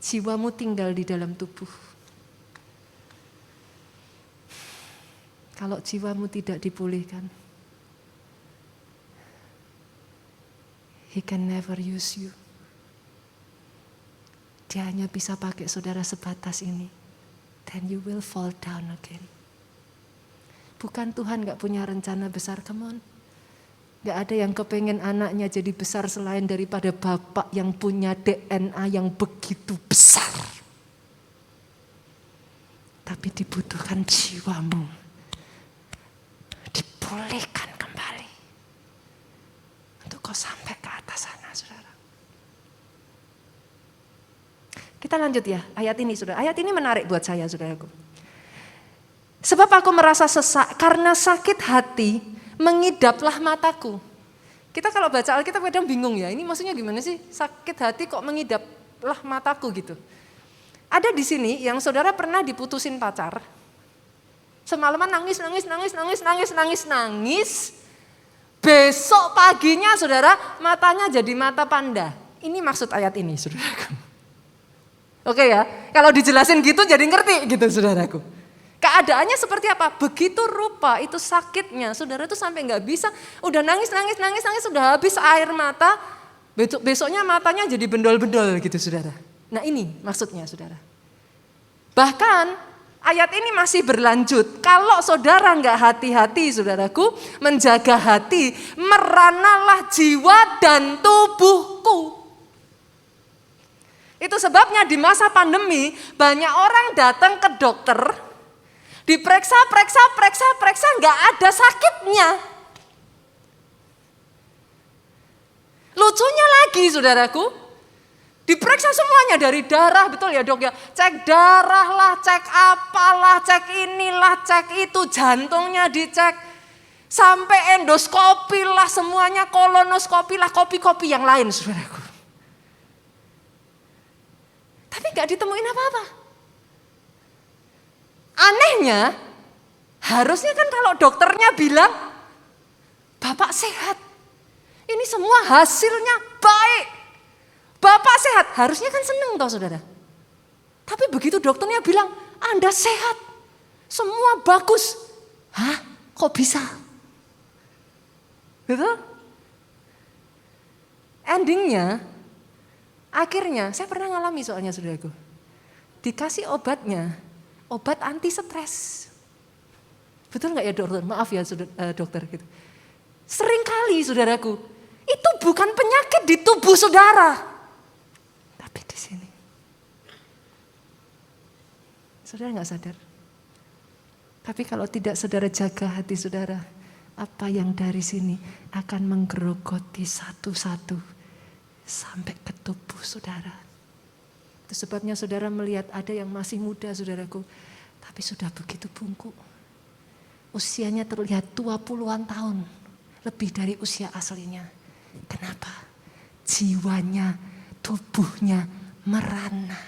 jiwamu tinggal di dalam tubuh. Kalau jiwamu tidak dipulihkan, He can never use you. Dia hanya bisa pakai saudara sebatas ini. Then you will fall down again. Bukan Tuhan gak punya rencana besar, come on. Gak ada yang kepengen anaknya jadi besar selain daripada bapak yang punya DNA yang begitu besar. Tapi dibutuhkan jiwamu. Dipulihkan kembali. Untuk kau sampai ke atas sana saudara. Kita lanjut ya, ayat ini saudara. Ayat ini menarik buat saya saudaraku. Sebab aku merasa sesak karena sakit hati mengidaplah mataku. Kita kalau baca Alkitab kadang bingung ya, ini maksudnya gimana sih? Sakit hati kok mengidaplah mataku gitu. Ada di sini yang saudara pernah diputusin pacar. Semalaman nangis. Besok paginya saudara matanya jadi mata panda. Ini maksud ayat ini saudaraku. Oke ya, kalau dijelasin gitu jadi ngerti gitu saudaraku. Keadaannya seperti apa? Begitu rupa itu sakitnya, saudara itu sampai nggak bisa, udah nangis, sudah habis air mata, besoknya matanya jadi bendol-bendol gitu saudara. Nah ini maksudnya saudara. Bahkan ayat ini masih berlanjut, kalau saudara nggak hati-hati saudaraku, menjaga hati, meranalah jiwa dan tubuhku. Itu sebabnya di masa pandemi banyak orang datang ke dokter, diperiksa, nggak ada sakitnya. Lucunya lagi saudaraku, diperiksa semuanya dari darah, betul ya dok ya, cek darah lah, cek apalah, cek inilah, cek itu, jantungnya dicek, sampai endoskopi lah semuanya, kolonoskopi lah, kopi-kopi yang lain saudaraku. Tapi gak ditemuin apa-apa. Anehnya, harusnya kan kalau dokternya bilang, Bapak sehat. Ini semua hasilnya baik. Bapak sehat, harusnya kan seneng toh saudara. Tapi begitu dokternya bilang, Anda sehat. Semua bagus. Hah? Kok bisa? Betul? Endingnya, akhirnya, saya pernah ngalami soalnya saudaraku. Dikasih obatnya, obat anti stres. Betul nggak ya dokter? Maaf ya dokter gitu. Seringkali saudaraku, itu bukan penyakit di tubuh saudara. Tapi di sini. Saudara nggak sadar. Tapi kalau tidak saudara jaga hati saudara, apa yang dari sini akan menggerogoti satu-satu. Sampai ke tubuh saudara. Itu sebabnya saudara melihat ada yang masih muda saudaraku. Tapi sudah begitu bungkuk. Usianya terlihat tua puluhan tahun. Lebih dari usia aslinya. Kenapa? Jiwanya, tubuhnya merana.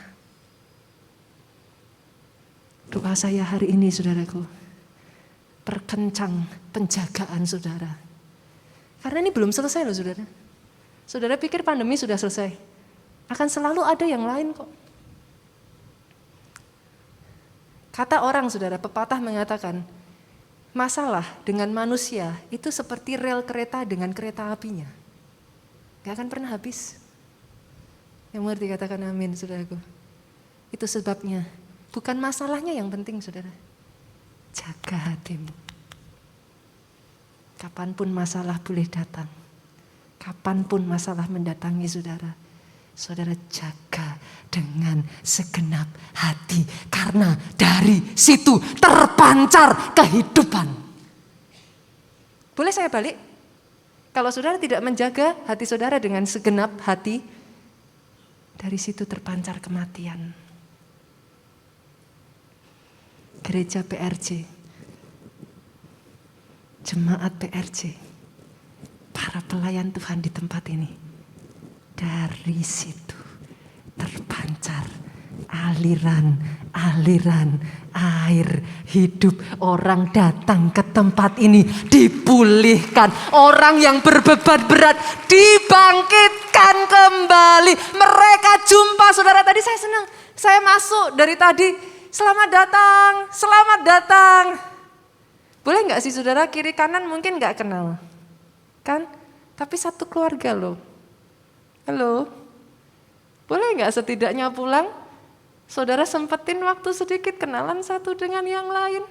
Doa saya hari ini saudaraku. Perkencang penjagaan saudara. Karena ini belum selesai loh saudara. Saudara pikir pandemi sudah selesai? Akan selalu ada yang lain kok. Kata orang saudara, pepatah mengatakan, masalah dengan manusia itu seperti rel kereta dengan kereta apinya. Gak akan pernah habis. Yang mengerti katakan amin saudaraku. Itu sebabnya, bukan masalahnya yang penting saudara. Jaga hatimu. Kapanpun masalah boleh datang. Kapanpun masalah mendatangi saudara. Saudara jaga dengan segenap hati. Karena dari situ terpancar kehidupan. Boleh saya balik? Kalau saudara tidak menjaga hati saudara dengan segenap hati, dari situ terpancar kematian. Gereja PRJ, jemaat PRJ, para pelayan Tuhan di tempat ini, dari situ terpancar aliran air hidup. Orang datang ke tempat ini dipulihkan. Orang yang berbeban berat dibangkitkan kembali. Mereka jumpa saudara. Tadi saya senang, saya masuk dari tadi. Selamat datang, selamat datang. Boleh gak sih saudara, kiri kanan mungkin gak kenal. Kan? Tapi satu keluarga loh. Halo? Boleh gak setidaknya pulang? Saudara sempetin waktu sedikit kenalan satu dengan yang lain.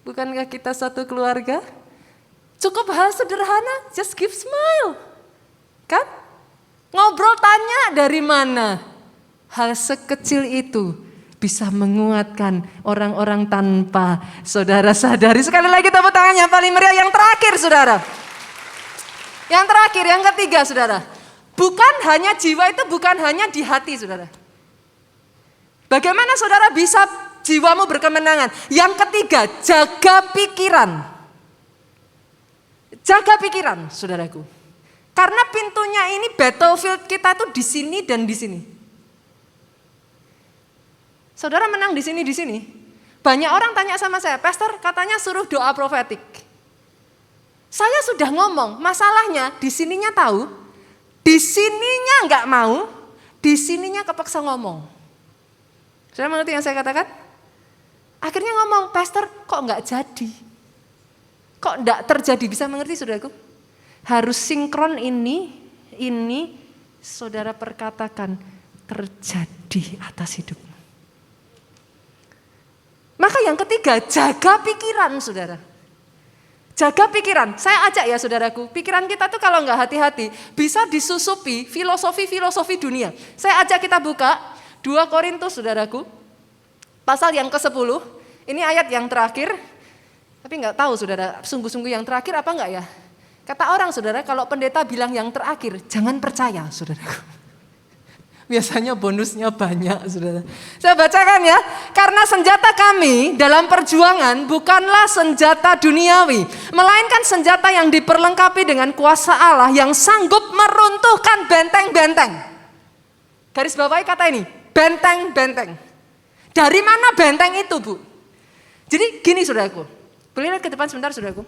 Bukankah kita satu keluarga? Cukup hal sederhana, just give smile. Kan? Ngobrol tanya dari mana? Hal sekecil itu bisa menguatkan orang-orang tanpa saudara sadari. Sekali lagi tepuk tangannya paling meriah. Yang terakhir saudara. Yang terakhir, yang ketiga saudara. Bukan hanya jiwa itu bukan hanya di hati saudara. Bagaimana saudara bisa jiwamu berkemenangan? Yang ketiga, jaga pikiran. Jaga pikiran, saudaraku. Karena pintunya ini battlefield kita tuh di sini dan di sini. Saudara menang di sini, di sini. Banyak orang tanya sama saya, Pastor katanya suruh doa profetik. Saya sudah ngomong, masalahnya di sininya tahu, di sininya nggak mau, di sininya kepaksa ngomong. Saudara mengerti yang saya katakan? Akhirnya ngomong, Pastor kok nggak jadi? Kok nggak terjadi? Bisa mengerti saudaraku? Harus sinkron ini saudara perkatakan terjadi atas hidupmu. Maka yang ketiga, jaga pikiran saudara. Jaga pikiran. Saya ajak ya saudaraku, pikiran kita tuh kalau nggak hati-hati bisa disusupi filosofi dunia. Saya ajak kita buka 2 Korintus saudaraku, pasal yang ke-10, ini ayat yang terakhir, tapi nggak tahu saudara, sungguh-sungguh yang terakhir apa enggak ya? Kata orang saudara, kalau pendeta bilang yang terakhir, jangan percaya saudaraku. Biasanya bonusnya banyak saudara. Saya bacakan ya, karena senjata kami dalam perjuangan bukanlah senjata duniawi, melainkan senjata yang diperlengkapi dengan kuasa Allah yang sanggup meruntuhkan benteng-benteng. Garis bawahi kata ini, benteng-benteng. Dari mana benteng itu, Bu? Jadi gini saudaraku, boleh lihat ke depan sebentar saudaraku.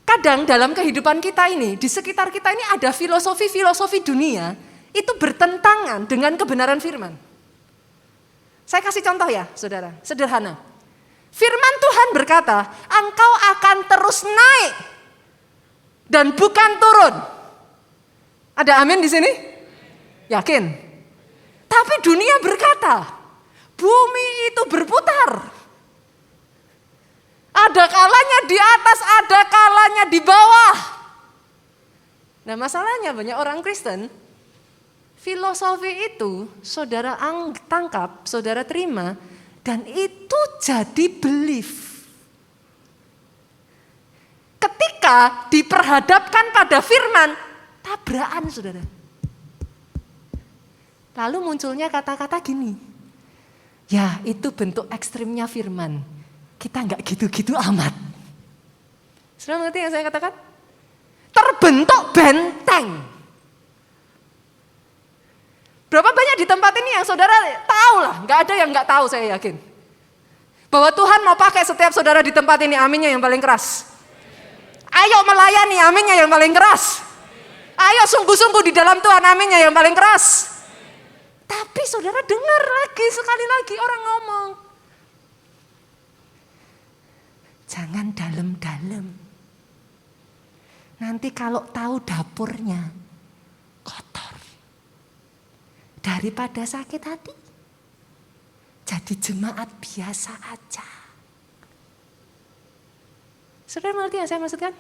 Kadang dalam kehidupan kita ini, di sekitar kita ini ada filosofi-filosofi dunia, itu bertentangan dengan kebenaran firman. Saya kasih contoh ya saudara, sederhana. Firman Tuhan berkata, engkau akan terus naik dan bukan turun. Ada amin di sini? Yakin? Tapi dunia berkata, bumi itu berputar. Ada kalanya di atas, ada kalanya di bawah. Nah masalahnya banyak orang Kristen, filosofi itu saudara tangkap, saudara terima, dan itu jadi belief. Ketika diperhadapkan pada firman, tabrakan saudara. Lalu munculnya kata-kata gini, ya itu bentuk ekstrimnya firman, kita nggak gitu-gitu amat. Sudah mengerti yang saya katakan? Terbentuk benteng. Berapa banyak di tempat ini yang saudara tahu lah, nggak ada yang nggak tahu saya yakin. Bahwa Tuhan mau pakai setiap saudara di tempat ini, aminnya yang paling keras. Ayo melayani, aminnya yang paling keras. Ayo sungguh-sungguh di dalam Tuhan, aminnya yang paling keras. Tapi saudara dengar lagi, sekali lagi orang ngomong. jangan dalam-dalam. Nanti kalau tahu dapurnya kotor. Daripada sakit hati, jadi jemaat biasa aja. Saudara mengerti yang saya maksudkan?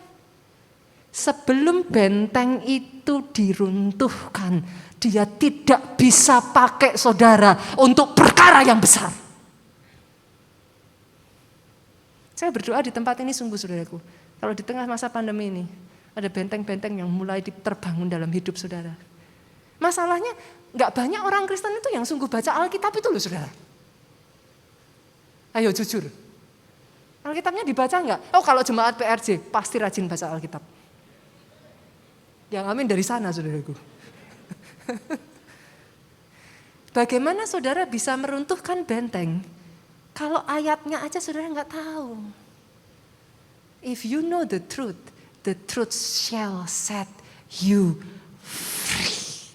Sebelum benteng itu diruntuhkan, dia tidak bisa pakai saudara untuk perkara yang besar. Saya berdoa di tempat ini sungguh saudaraku, kalau di tengah masa pandemi ini, ada benteng-benteng yang mulai terbangun dalam hidup saudara. Masalahnya gak banyak orang Kristen itu yang sungguh baca Alkitab itu loh saudara. Ayo jujur, Alkitabnya dibaca enggak? Oh kalau jemaat PRJ pasti rajin baca Alkitab. Yang amin dari sana saudaraku. Bagaimana saudara bisa meruntuhkan benteng kalau ayatnya aja saudara nggak tahu? If you know the truth shall set you free.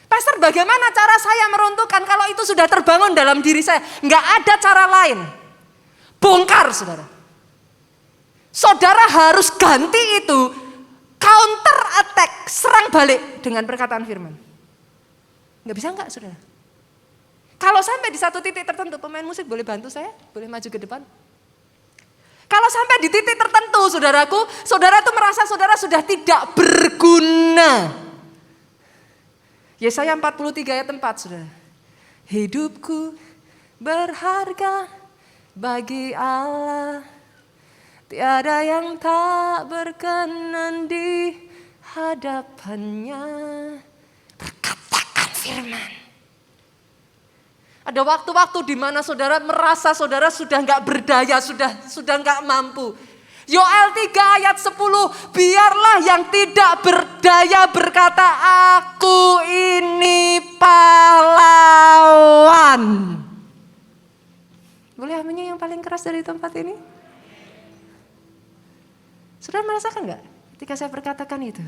Pastor, bagaimana cara saya meruntuhkan kalau itu sudah terbangun dalam diri saya? Nggak ada cara lain. Bongkar saudara. Saudara harus ganti itu. Counter attack, serang balik dengan perkataan firman. Nggak bisa nggak saudara? Kalau sampai di satu titik tertentu, pemain musik boleh bantu saya? Boleh maju ke depan? Kalau sampai di titik tertentu saudaraku, saudara itu merasa saudara sudah tidak berguna. Yesaya 43 ayat 4 saudara. Hidupku berharga bagi Allah. Tiada yang tak berkenan di hadapannya. Berkatakan firman. Ada waktu-waktu di mana saudara merasa saudara sudah nggak berdaya, sudah nggak mampu. Yoel 3 ayat 10, biarlah yang tidak berdaya berkata, aku ini pahlawan. Boleh aminnya yang paling keras dari tempat ini? Saudara merasakan nggak ketika saya berkatakan itu?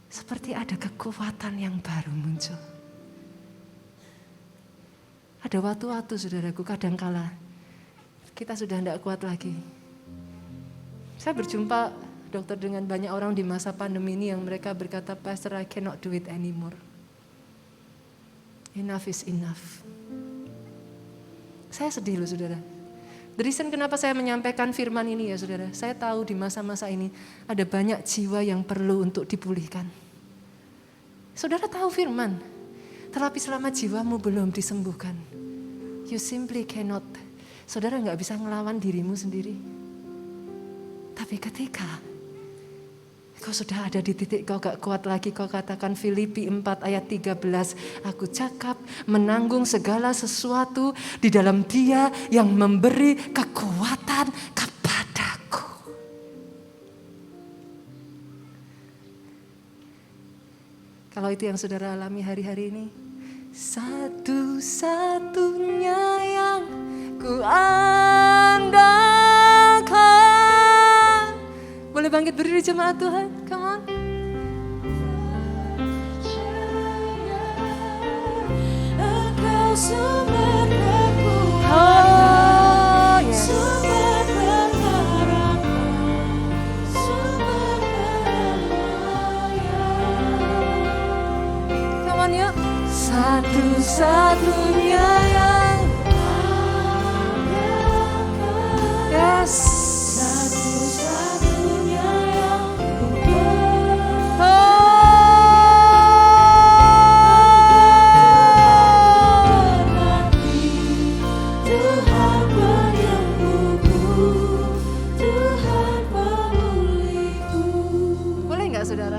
Seperti ada kekuatan yang baru muncul. Ada waktu-waktu saudaraku kadangkala kita sudah tidak kuat lagi. Saya berjumpa dokter dengan banyak orang di masa pandemi ini yang mereka berkata, Pastor, I cannot do it anymore. Enough is enough. Saya sedih loh saudara. The reason kenapa saya menyampaikan firman ini ya saudara, saya tahu di masa-masa ini ada banyak jiwa yang perlu untuk dipulihkan. Saudara tahu firman, tetapi selama jiwamu belum disembuhkan, you simply cannot, saudara gak bisa ngelawan dirimu sendiri. Tapi ketika kau sudah ada di titik kau gak kuat lagi, kau katakan Filipi 4 ayat 13, aku cakap menanggung segala sesuatu di dalam Dia yang memberi kekuatan kepadaku. Kalau itu yang saudara alami hari-hari ini, satu-satunya yang ku andalkan. Boleh bangkit berdiri jemaat Tuhan, come on. Engkau sumber kekuatan, sumber pengharapan, sumber kedamaian. Come on yuk. Satu-satunya yang yes.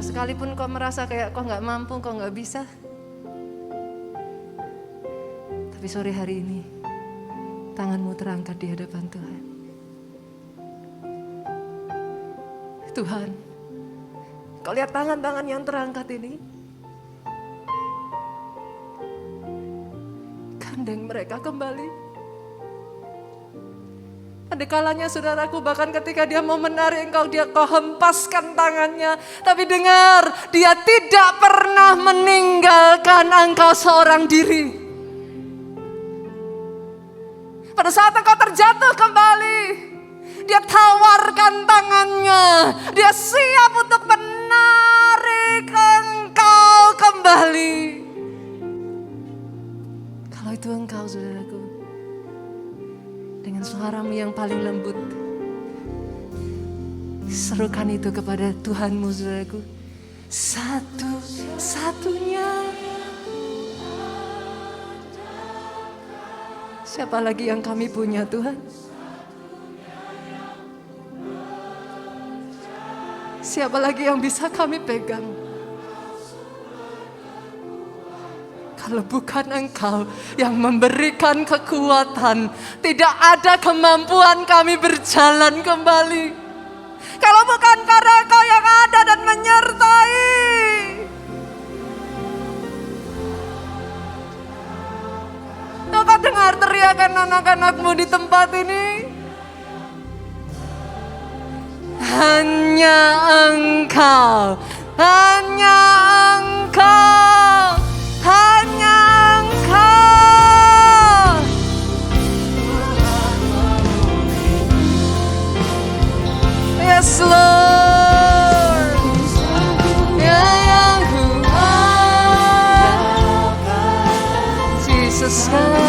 Sekalipun kau merasa kayak kau gak mampu, kau gak bisa. Tapi sore hari ini, tanganmu terangkat di hadapan Tuhan. Tuhan, kau lihat tangan-tangan yang terangkat ini. Gandeng mereka kembali. Ada kalanya saudaraku bahkan ketika dia mau menarik engkau, kau hempaskan tangannya. Tapi dengar, dia tidak pernah meninggalkan engkau seorang diri. Pada saat engkau terjatuh kembali, Dia tawarkan tangannya. Dia siap untuk menarik engkau kembali. Kalau itu engkau, saudaraku, dengan suaramu yang paling lembut, serukan itu kepada Tuhanmu, saudaraku. Satu-satunya. Siapa lagi yang kami punya, Tuhan? Siapa lagi yang bisa kami pegang? Kalau bukan Engkau yang memberikan kekuatan, tidak ada kemampuan kami berjalan kembali. Kalau bukan karena Engkau yang ada dan menyertai. Kau dengar teriakan anak-anakmu di tempat ini? Hanya Engkau, hanya Engkau, hanya Engkau. Yes, Lord. Ya yang kuat, Jesus God.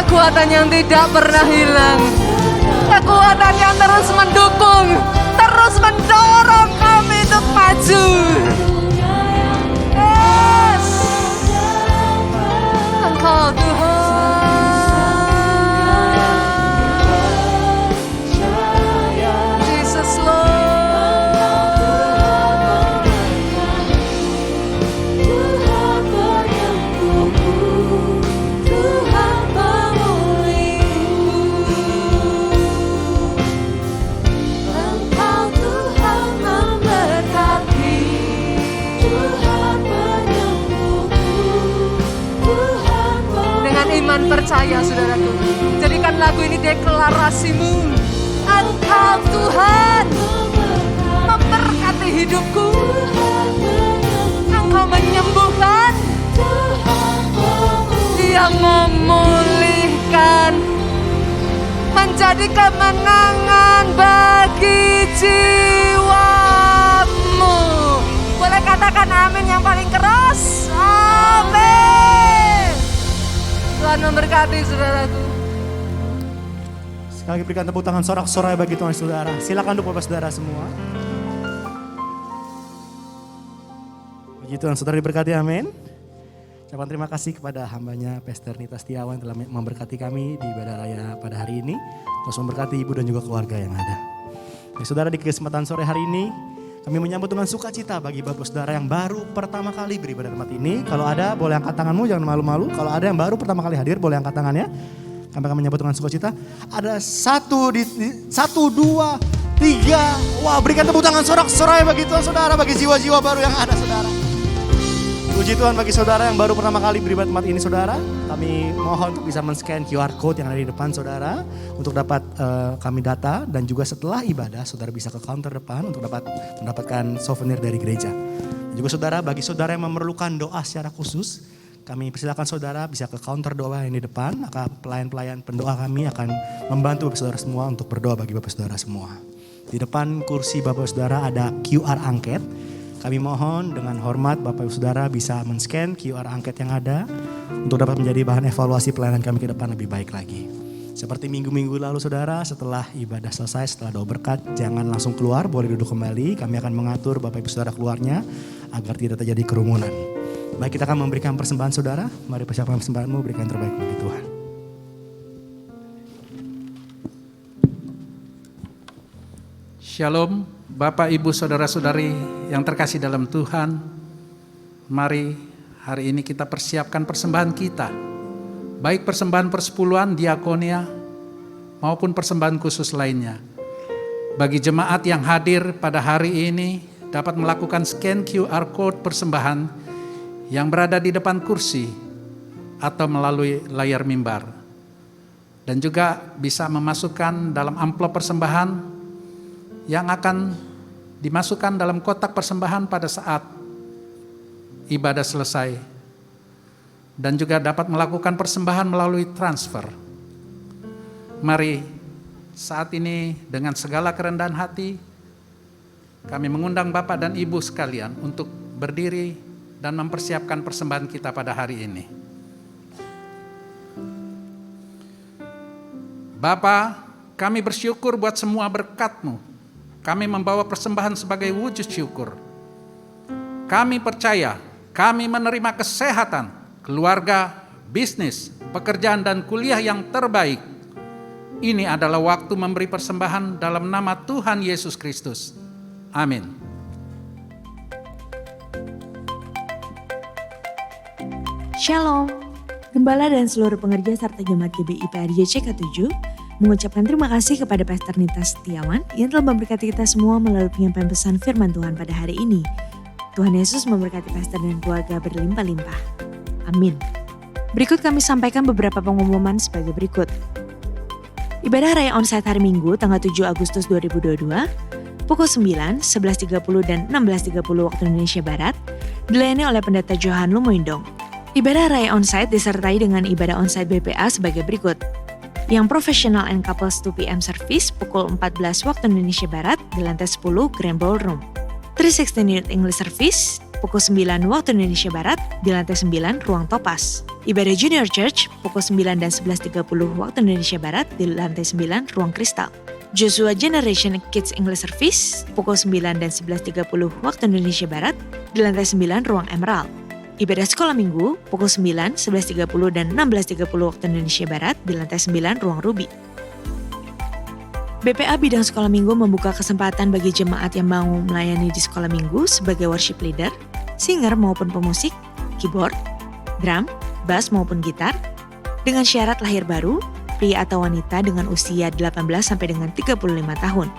Kekuatan yang tidak pernah hilang, kekuatan yang terus mendukung, terus mendorong kami untuk maju. Yes, Engkau Tuhan, Jesus Lord. Tuhan penyembuhku, Tuhan pemulihku, Engkau Tuhan memberkati, Tuhan penyembuhku, Tuhan pemulihku. Dengan iman percaya, saudaraku, jadikan lagu ini deklarasimu. Engkau Tuhan memberkati hidupku, Engkau menyembuhkan, Dia memulihkan, menjadi kemenangan bagi jiwamu. Boleh katakan amin yang paling keras? Amin. Tuhan memberkati, saudaraku. Sekali lagi berikan tepuk tangan sorak-sorai bagi Tuhan, saudara. Silakan duduk Bapak Saudara semua. Puji Tuhan, saudara diberkati, amin. Ucapan terima kasih kepada hambanya Pastor Nita Setiawan telah memberkati kami di ibadah raya pada hari ini. Terus memberkati ibu dan juga keluarga yang ada. Ya, saudara, di kesempatan sore hari ini kami menyambut dengan sukacita bagi Bapak Saudara yang baru pertama kali beribadah di tempat ini. Kalau ada boleh angkat tanganmu, jangan malu-malu. Kalau ada yang baru pertama kali hadir boleh angkat tangannya. Kami akan menyambut dengan sukacita. Ada 1, 2, 3. Wah, berikan tepuk tangan sorak-sorai bagi Tuhan, saudara, bagi jiwa-jiwa baru yang ada, saudara. Puji Tuhan bagi saudara yang baru pertama kali beribadah tempat ini, saudara. Kami mohon untuk bisa men-scan QR code yang ada di depan, saudara, untuk dapat kami data, dan juga setelah ibadah saudara bisa ke counter depan untuk dapat mendapatkan souvenir dari gereja. Dan juga saudara, bagi saudara yang memerlukan doa secara khusus, kami persilakan saudara bisa ke counter doa yang di depan, maka pelayan-pelayan pendoa kami akan membantu Bapak Saudara semua untuk berdoa bagi Bapak Saudara semua. Di depan kursi Bapak Saudara ada QR angket. Kami mohon dengan hormat Bapak Ibu Saudara bisa men-scan QR angket yang ada untuk dapat menjadi bahan evaluasi pelayanan kami ke depan lebih baik lagi. Seperti minggu-minggu lalu, saudara, setelah ibadah selesai, setelah doa berkat, jangan langsung keluar, boleh duduk kembali. Kami akan mengatur Bapak Ibu Saudara keluarnya agar tidak terjadi kerumunan. Baik, kita akan memberikan persembahan, saudara. Mari persiapkan persembahanmu, berikan yang terbaik bagi Tuhan. Shalom, Bapak, Ibu, Saudara-saudari yang terkasih dalam Tuhan. Mari hari ini kita persiapkan persembahan kita. Baik persembahan persepuluhan, diakonia, maupun persembahan khusus lainnya. Bagi jemaat yang hadir pada hari ini dapat melakukan scan QR code persembahan yang berada di depan kursi atau melalui layar mimbar. Dan juga bisa memasukkan dalam amplop persembahan yang akan dimasukkan dalam kotak persembahan pada saat ibadah selesai, dan juga dapat melakukan persembahan melalui transfer. Mari saat ini dengan segala kerendahan hati, kami mengundang Bapak dan Ibu sekalian untuk berdiri dan mempersiapkan persembahan kita pada hari ini. Bapa, kami bersyukur buat semua berkat-Mu. Kami membawa persembahan sebagai wujud syukur. Kami percaya, kami menerima kesehatan, keluarga, bisnis, pekerjaan dan kuliah yang terbaik. Ini adalah waktu memberi persembahan dalam nama Tuhan Yesus Kristus. Amin. Shalom, Gembala dan seluruh pengerja serta jemaat GBI PRJ CK7 mengucapkan terima kasih kepada Pastor Nita Setiawan yang telah memberkati kita semua melalui penyampaian pesan firman Tuhan pada hari ini. Tuhan Yesus memberkati Pastor dan keluarga berlimpah-limpah. Amin. Berikut kami sampaikan beberapa pengumuman sebagai berikut. Ibadah Raya Onsite hari Minggu tanggal 7 Agustus 2022 pukul 9, 11.30 dan 16.30 waktu Indonesia Barat dilayani oleh Pendeta Johan Lumoindong. Ibadah Raya Onsite disertai dengan ibadah onsite BPA sebagai berikut. Yang Professional and Couples 2 PM Service pukul 14 waktu Indonesia Barat di lantai 10 Grand Ballroom. 316 Unit English Service pukul 9 waktu Indonesia Barat di lantai 9 Ruang Topas. Ibadah Junior Church pukul 9 dan 11.30 waktu Indonesia Barat di lantai 9 Ruang Kristal. Joshua Generation Kids English Service pukul 9 dan 11.30 waktu Indonesia Barat di lantai 9 Ruang Emerald. Ibadah Sekolah Minggu pukul 9, 11.30 dan 16.30 waktu Indonesia Barat di lantai 9 Ruang Ruby. BPA Bidang Sekolah Minggu membuka kesempatan bagi jemaat yang mau melayani di Sekolah Minggu sebagai worship leader, singer maupun pemusik, keyboard, drum, bass maupun gitar, dengan syarat lahir baru, pria atau wanita dengan usia 18 sampai dengan 35 tahun.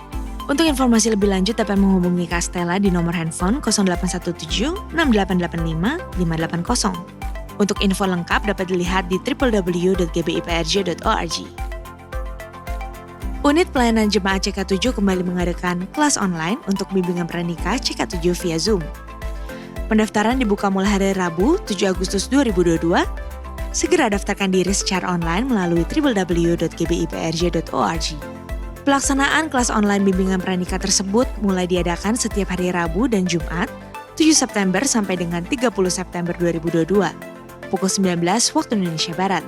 Untuk informasi lebih lanjut dapat menghubungi Kak Stella di nomor handphone 0817 6885 580. Untuk info lengkap dapat dilihat di www.gbiprj.org. Unit Pelayanan Jemaat CK7 kembali mengadakan kelas online untuk bimbingan pranikah CK7 via Zoom. Pendaftaran dibuka mulai hari Rabu 7 Agustus 2022. Segera daftarkan diri secara online melalui www.gbiprj.org. Pelaksanaan kelas online bimbingan pranikah tersebut mulai diadakan setiap hari Rabu dan Jumat 7 September sampai dengan 30 September 2022, pukul 19 waktu Indonesia Barat.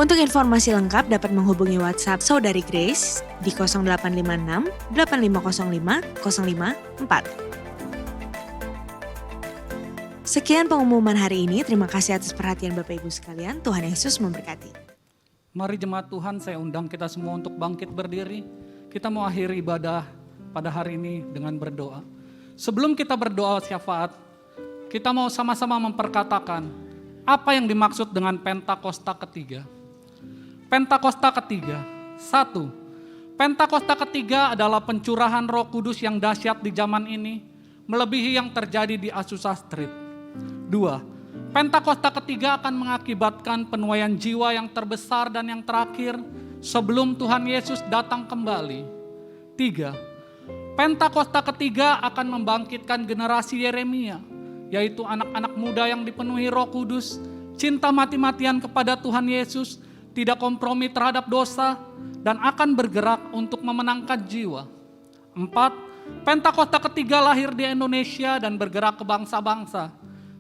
Untuk informasi lengkap dapat menghubungi WhatsApp Saudari Grace di 0856 8505 054. Sekian pengumuman hari ini. Terima kasih atas perhatian Bapak Ibu sekalian. Tuhan Yesus memberkati. Mari jemaat Tuhan, saya undang kita semua untuk bangkit berdiri. Kita mau akhiri ibadah pada hari ini dengan berdoa. Sebelum kita berdoa syafaat, kita mau sama-sama memperkatakan apa yang dimaksud dengan Pentakosta ketiga. Pentakosta ketiga, 1. Pentakosta ketiga adalah pencurahan Roh Kudus yang dahsyat di zaman ini, melebihi yang terjadi di Azusa Street. 2. Pentakosta ketiga akan mengakibatkan penuaian jiwa yang terbesar dan yang terakhir sebelum Tuhan Yesus datang kembali. 3. Pentakosta ketiga akan membangkitkan generasi Yeremia, yaitu anak-anak muda yang dipenuhi Roh Kudus, cinta mati-matian kepada Tuhan Yesus, tidak kompromi terhadap dosa, dan akan bergerak untuk memenangkan jiwa. 4. Pentakosta ketiga lahir di Indonesia dan bergerak ke bangsa-bangsa.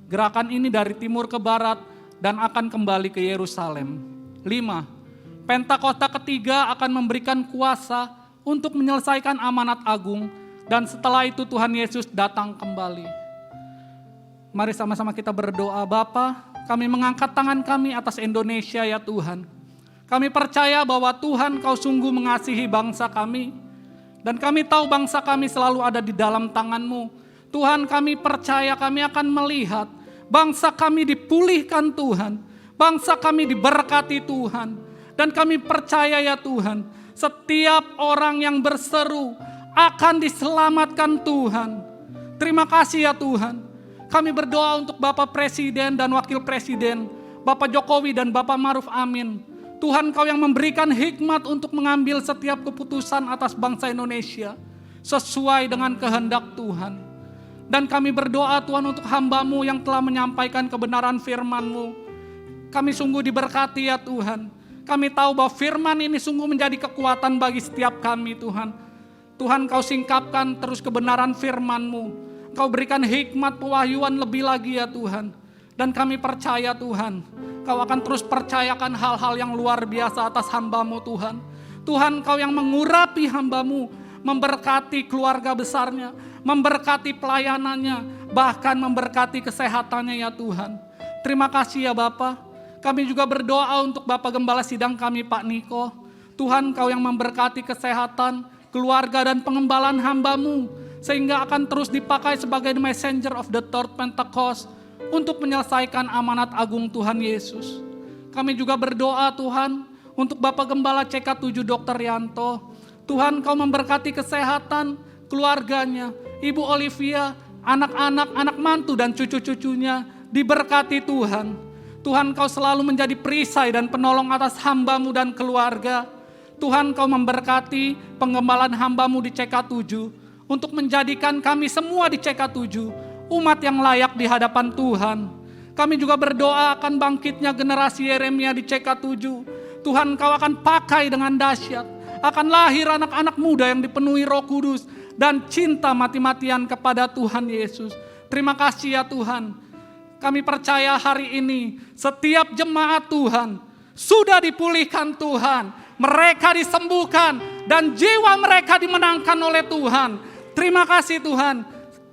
Gerakan ini dari timur ke barat dan akan kembali ke Yerusalem. 5. Pentakosta ketiga akan memberikan kuasa untuk menyelesaikan amanat agung dan setelah itu Tuhan Yesus datang kembali. Mari sama-sama kita berdoa. Bapa, kami mengangkat tangan kami atas Indonesia ya Tuhan. Kami percaya bahwa Tuhan Kau sungguh mengasihi bangsa kami dan kami tahu bangsa kami selalu ada di dalam tangan-Mu. Tuhan, kami percaya kami akan melihat bangsa kami dipulihkan Tuhan, bangsa kami diberkati Tuhan, dan kami percaya ya Tuhan, setiap orang yang berseru akan diselamatkan Tuhan. Terima kasih ya Tuhan. Kami berdoa untuk Bapak Presiden dan Wakil Presiden, Bapak Jokowi dan Bapak Maruf Amin. Tuhan Kau yang memberikan hikmat untuk mengambil setiap keputusan atas bangsa Indonesia. sesuai dengan kehendak Tuhan. Dan kami berdoa Tuhan untuk hamba-Mu yang telah menyampaikan kebenaran firman-Mu. Kami sungguh diberkati ya Tuhan. Kami tahu bahwa firman ini sungguh menjadi kekuatan bagi setiap kami Tuhan. Tuhan, Kau singkapkan terus kebenaran firman-Mu. Kau berikan hikmat pewahyuan lebih lagi ya Tuhan. Dan kami percaya Tuhan, Kau akan terus percayakan hal-hal yang luar biasa atas hamba-Mu Tuhan. Tuhan, Kau yang mengurapi hamba-Mu, memberkati keluarga besarnya, memberkati pelayanannya, bahkan memberkati kesehatannya ya Tuhan. Terima kasih ya Bapa. Kami juga berdoa untuk Bapak Gembala Sidang kami Pak Niko. Tuhan, Kau yang memberkati kesehatan, keluarga dan pengembalaan hamba-Mu, sehingga akan terus dipakai sebagai messenger of the third Pentecost untuk menyelesaikan amanat agung Tuhan Yesus. Kami juga berdoa Tuhan untuk Bapak Gembala CK7 Dr. Yanto. Tuhan, Kau memberkati kesehatan keluarganya, Ibu Olivia, anak-anak, anak mantu dan cucu-cucunya diberkati Tuhan. Tuhan, Kau selalu menjadi perisai dan penolong atas hamba-Mu dan keluarga. Tuhan, Kau memberkati penggembalaan hamba-Mu di CK7 untuk menjadikan kami semua di CK7 umat yang layak di hadapan Tuhan. Kami juga berdoa akan bangkitnya generasi Yeremia di CK7. Tuhan, Kau akan pakai dengan dahsyat. Akan lahir anak-anak muda yang dipenuhi Roh Kudus dan cinta mati-matian kepada Tuhan Yesus. Terima kasih ya Tuhan. Kami percaya hari ini setiap jemaat Tuhan sudah dipulihkan Tuhan. Mereka disembuhkan dan jiwa mereka dimenangkan oleh Tuhan. Terima kasih Tuhan.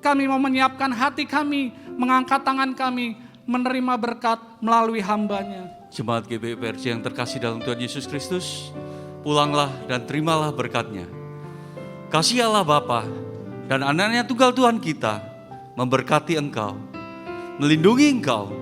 Kami mau menyiapkan hati kami, mengangkat tangan kami, menerima berkat melalui hamba-Nya. Jemaat GBI PRJ yang terkasih dalam Tuhan Yesus Kristus, pulanglah dan terimalah berkat-Nya. Kasih Allah Bapa dan anaknya tunggal Tuhan kita memberkati engkau, melindungi engkau,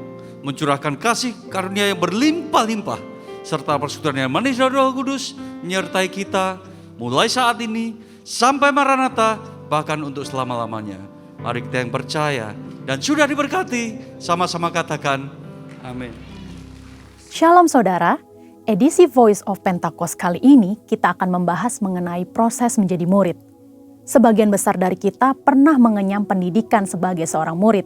mencurahkan kasih karunia yang berlimpah-limpah, serta persekutuan yang manis dari Roh Kudus menyertai kita mulai saat ini sampai Maranatha, bahkan untuk selama-lamanya. Mari kita yang percaya dan sudah diberkati, sama-sama katakan amin. Shalom saudara, edisi Voice of Pentecost kali ini kita akan membahas mengenai proses menjadi murid. Sebagian besar dari kita pernah mengenyam pendidikan sebagai seorang murid.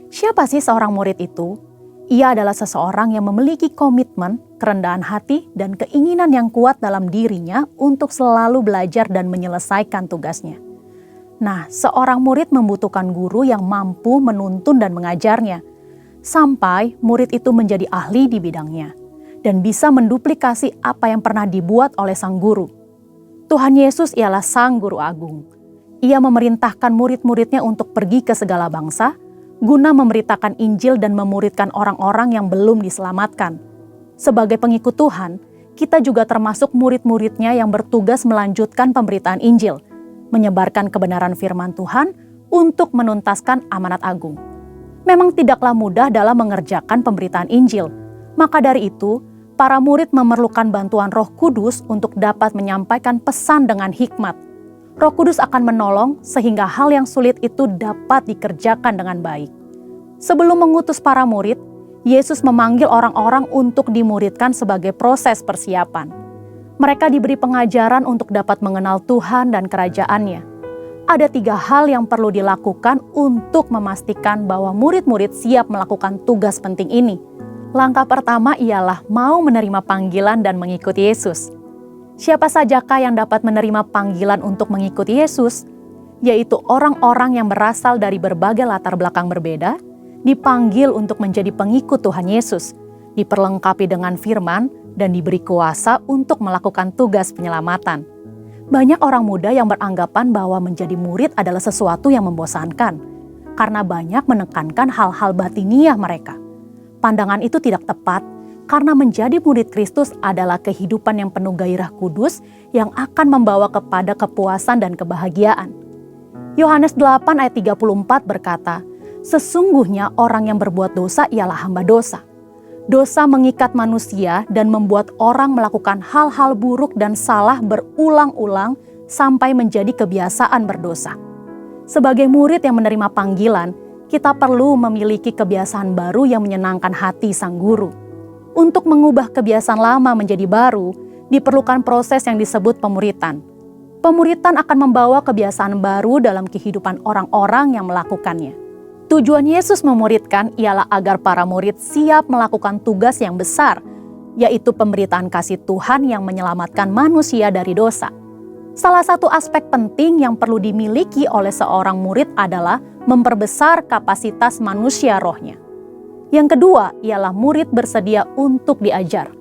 Siapa sih seorang murid itu? Ia adalah seseorang yang memiliki komitmen, kerendahan hati, dan keinginan yang kuat dalam dirinya untuk selalu belajar dan menyelesaikan tugasnya. Nah, seorang murid membutuhkan guru yang mampu menuntun dan mengajarnya, sampai murid itu menjadi ahli di bidangnya, dan bisa menduplikasi apa yang pernah dibuat oleh sang guru. Tuhan Yesus ialah sang guru agung. Ia memerintahkan murid-muridnya untuk pergi ke segala bangsa, guna memberitakan Injil dan memuridkan orang-orang yang belum diselamatkan. Sebagai pengikut Tuhan, kita juga termasuk murid-muridnya yang bertugas melanjutkan pemberitaan Injil, menyebarkan kebenaran firman Tuhan untuk menuntaskan amanat agung. Memang tidaklah mudah dalam mengerjakan pemberitaan Injil. Maka dari itu, para murid memerlukan bantuan Roh Kudus untuk dapat menyampaikan pesan dengan hikmat. Roh Kudus akan menolong sehingga hal yang sulit itu dapat dikerjakan dengan baik. Sebelum mengutus para murid, Yesus memanggil orang-orang untuk dimuridkan sebagai proses persiapan. Mereka diberi pengajaran untuk dapat mengenal Tuhan dan kerajaan-Nya. Ada 3 hal yang perlu dilakukan untuk memastikan bahwa murid-murid siap melakukan tugas penting ini. Langkah pertama ialah mau menerima panggilan dan mengikuti Yesus. Siapa sajakah yang dapat menerima panggilan untuk mengikuti Yesus? Yaitu orang-orang yang berasal dari berbagai latar belakang berbeda, dipanggil untuk menjadi pengikut Tuhan Yesus, diperlengkapi dengan firman, dan diberi kuasa untuk melakukan tugas penyelamatan. Banyak orang muda yang beranggapan bahwa menjadi murid adalah sesuatu yang membosankan, karena banyak menekankan hal-hal batiniah mereka. Pandangan itu tidak tepat, karena menjadi murid Kristus adalah kehidupan yang penuh gairah kudus yang akan membawa kepada kepuasan dan kebahagiaan. Yohanes 8 ayat 34 berkata, "Sesungguhnya orang yang berbuat dosa ialah hamba dosa." Dosa mengikat manusia dan membuat orang melakukan hal-hal buruk dan salah berulang-ulang sampai menjadi kebiasaan berdosa. Sebagai murid yang menerima panggilan, kita perlu memiliki kebiasaan baru yang menyenangkan hati sang guru. Untuk mengubah kebiasaan lama menjadi baru, diperlukan proses yang disebut pemuritan. Pemuritan akan membawa kebiasaan baru dalam kehidupan orang-orang yang melakukannya. Tujuan Yesus memuridkan ialah agar para murid siap melakukan tugas yang besar, yaitu pemberitaan kasih Tuhan yang menyelamatkan manusia dari dosa. Salah satu aspek penting yang perlu dimiliki oleh seorang murid adalah memperbesar kapasitas manusia rohnya. Yang kedua ialah murid bersedia untuk diajar.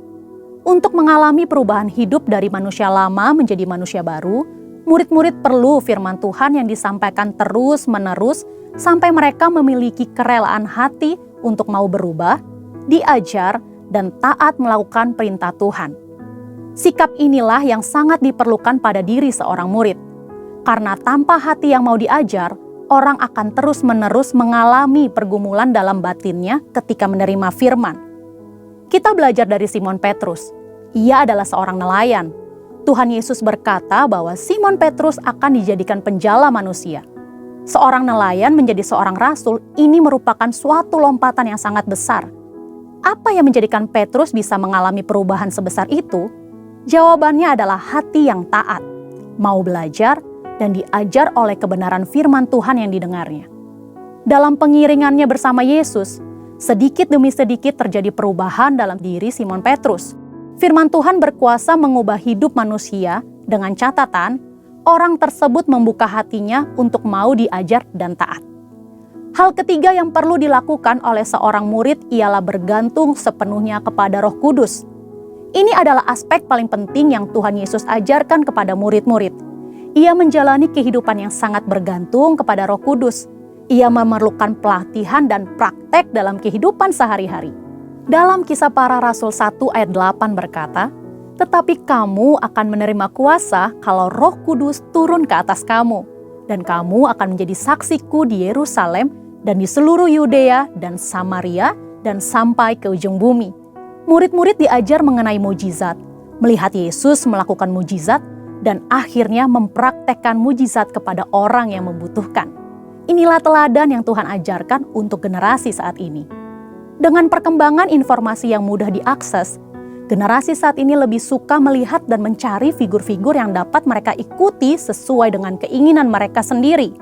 Untuk mengalami perubahan hidup dari manusia lama menjadi manusia baru, murid-murid perlu firman Tuhan yang disampaikan terus-menerus sampai mereka memiliki kerelaan hati untuk mau berubah, diajar, dan taat melakukan perintah Tuhan. Sikap inilah yang sangat diperlukan pada diri seorang murid. Karena tanpa hati yang mau diajar, orang akan terus-menerus mengalami pergumulan dalam batinnya ketika menerima firman. Kita belajar dari Simon Petrus. Ia adalah seorang nelayan. Tuhan Yesus berkata bahwa Simon Petrus akan dijadikan penjala manusia. Seorang nelayan menjadi seorang rasul, ini merupakan suatu lompatan yang sangat besar. Apa yang menjadikan Petrus bisa mengalami perubahan sebesar itu? Jawabannya adalah hati yang taat, mau belajar, dan diajar oleh kebenaran firman Tuhan yang didengarnya. Dalam pengiringannya bersama Yesus, sedikit demi sedikit terjadi perubahan dalam diri Simon Petrus. Firman Tuhan berkuasa mengubah hidup manusia dengan catatan orang tersebut membuka hatinya untuk mau diajar dan taat. Hal ketiga yang perlu dilakukan oleh seorang murid ialah bergantung sepenuhnya kepada Roh Kudus. Ini adalah aspek paling penting yang Tuhan Yesus ajarkan kepada murid-murid. Ia menjalani kehidupan yang sangat bergantung kepada Roh Kudus. Ia memerlukan pelatihan dan praktek dalam kehidupan sehari-hari. Dalam Kisah Para Rasul 1 ayat 8 berkata, "Tetapi kamu akan menerima kuasa kalau Roh Kudus turun ke atas kamu, dan kamu akan menjadi saksiku di Yerusalem dan di seluruh Yudea dan Samaria dan sampai ke ujung bumi." Murid-murid diajar mengenai mujizat, melihat Yesus melakukan mujizat, dan akhirnya mempraktekkan mujizat kepada orang yang membutuhkan. Inilah teladan yang Tuhan ajarkan untuk generasi saat ini. Dengan perkembangan informasi yang mudah diakses, generasi saat ini lebih suka melihat dan mencari figur-figur yang dapat mereka ikuti sesuai dengan keinginan mereka sendiri,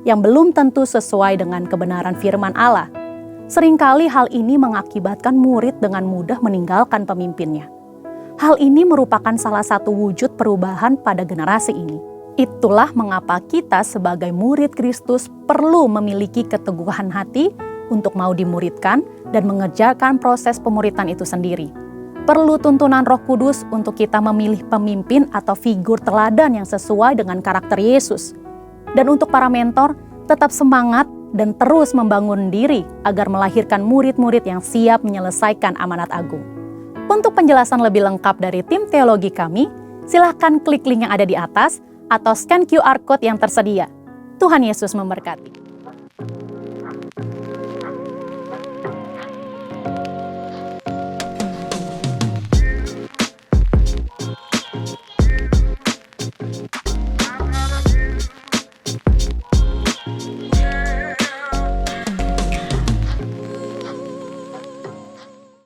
yang belum tentu sesuai dengan kebenaran firman Allah. Seringkali hal ini mengakibatkan murid dengan mudah meninggalkan pemimpinnya. Hal ini merupakan salah satu wujud perubahan pada generasi ini. Itulah mengapa kita sebagai murid Kristus perlu memiliki keteguhan hati untuk mau dimuridkan dan mengerjakan proses pemuritan itu sendiri. Perlu tuntunan Roh Kudus untuk kita memilih pemimpin atau figur teladan yang sesuai dengan karakter Yesus. Dan untuk para mentor, tetap semangat dan terus membangun diri agar melahirkan murid-murid yang siap menyelesaikan amanat agung. Untuk penjelasan lebih lengkap dari tim teologi kami, silahkan klik link yang ada di atas atau scan QR Code yang tersedia. Tuhan Yesus memberkati.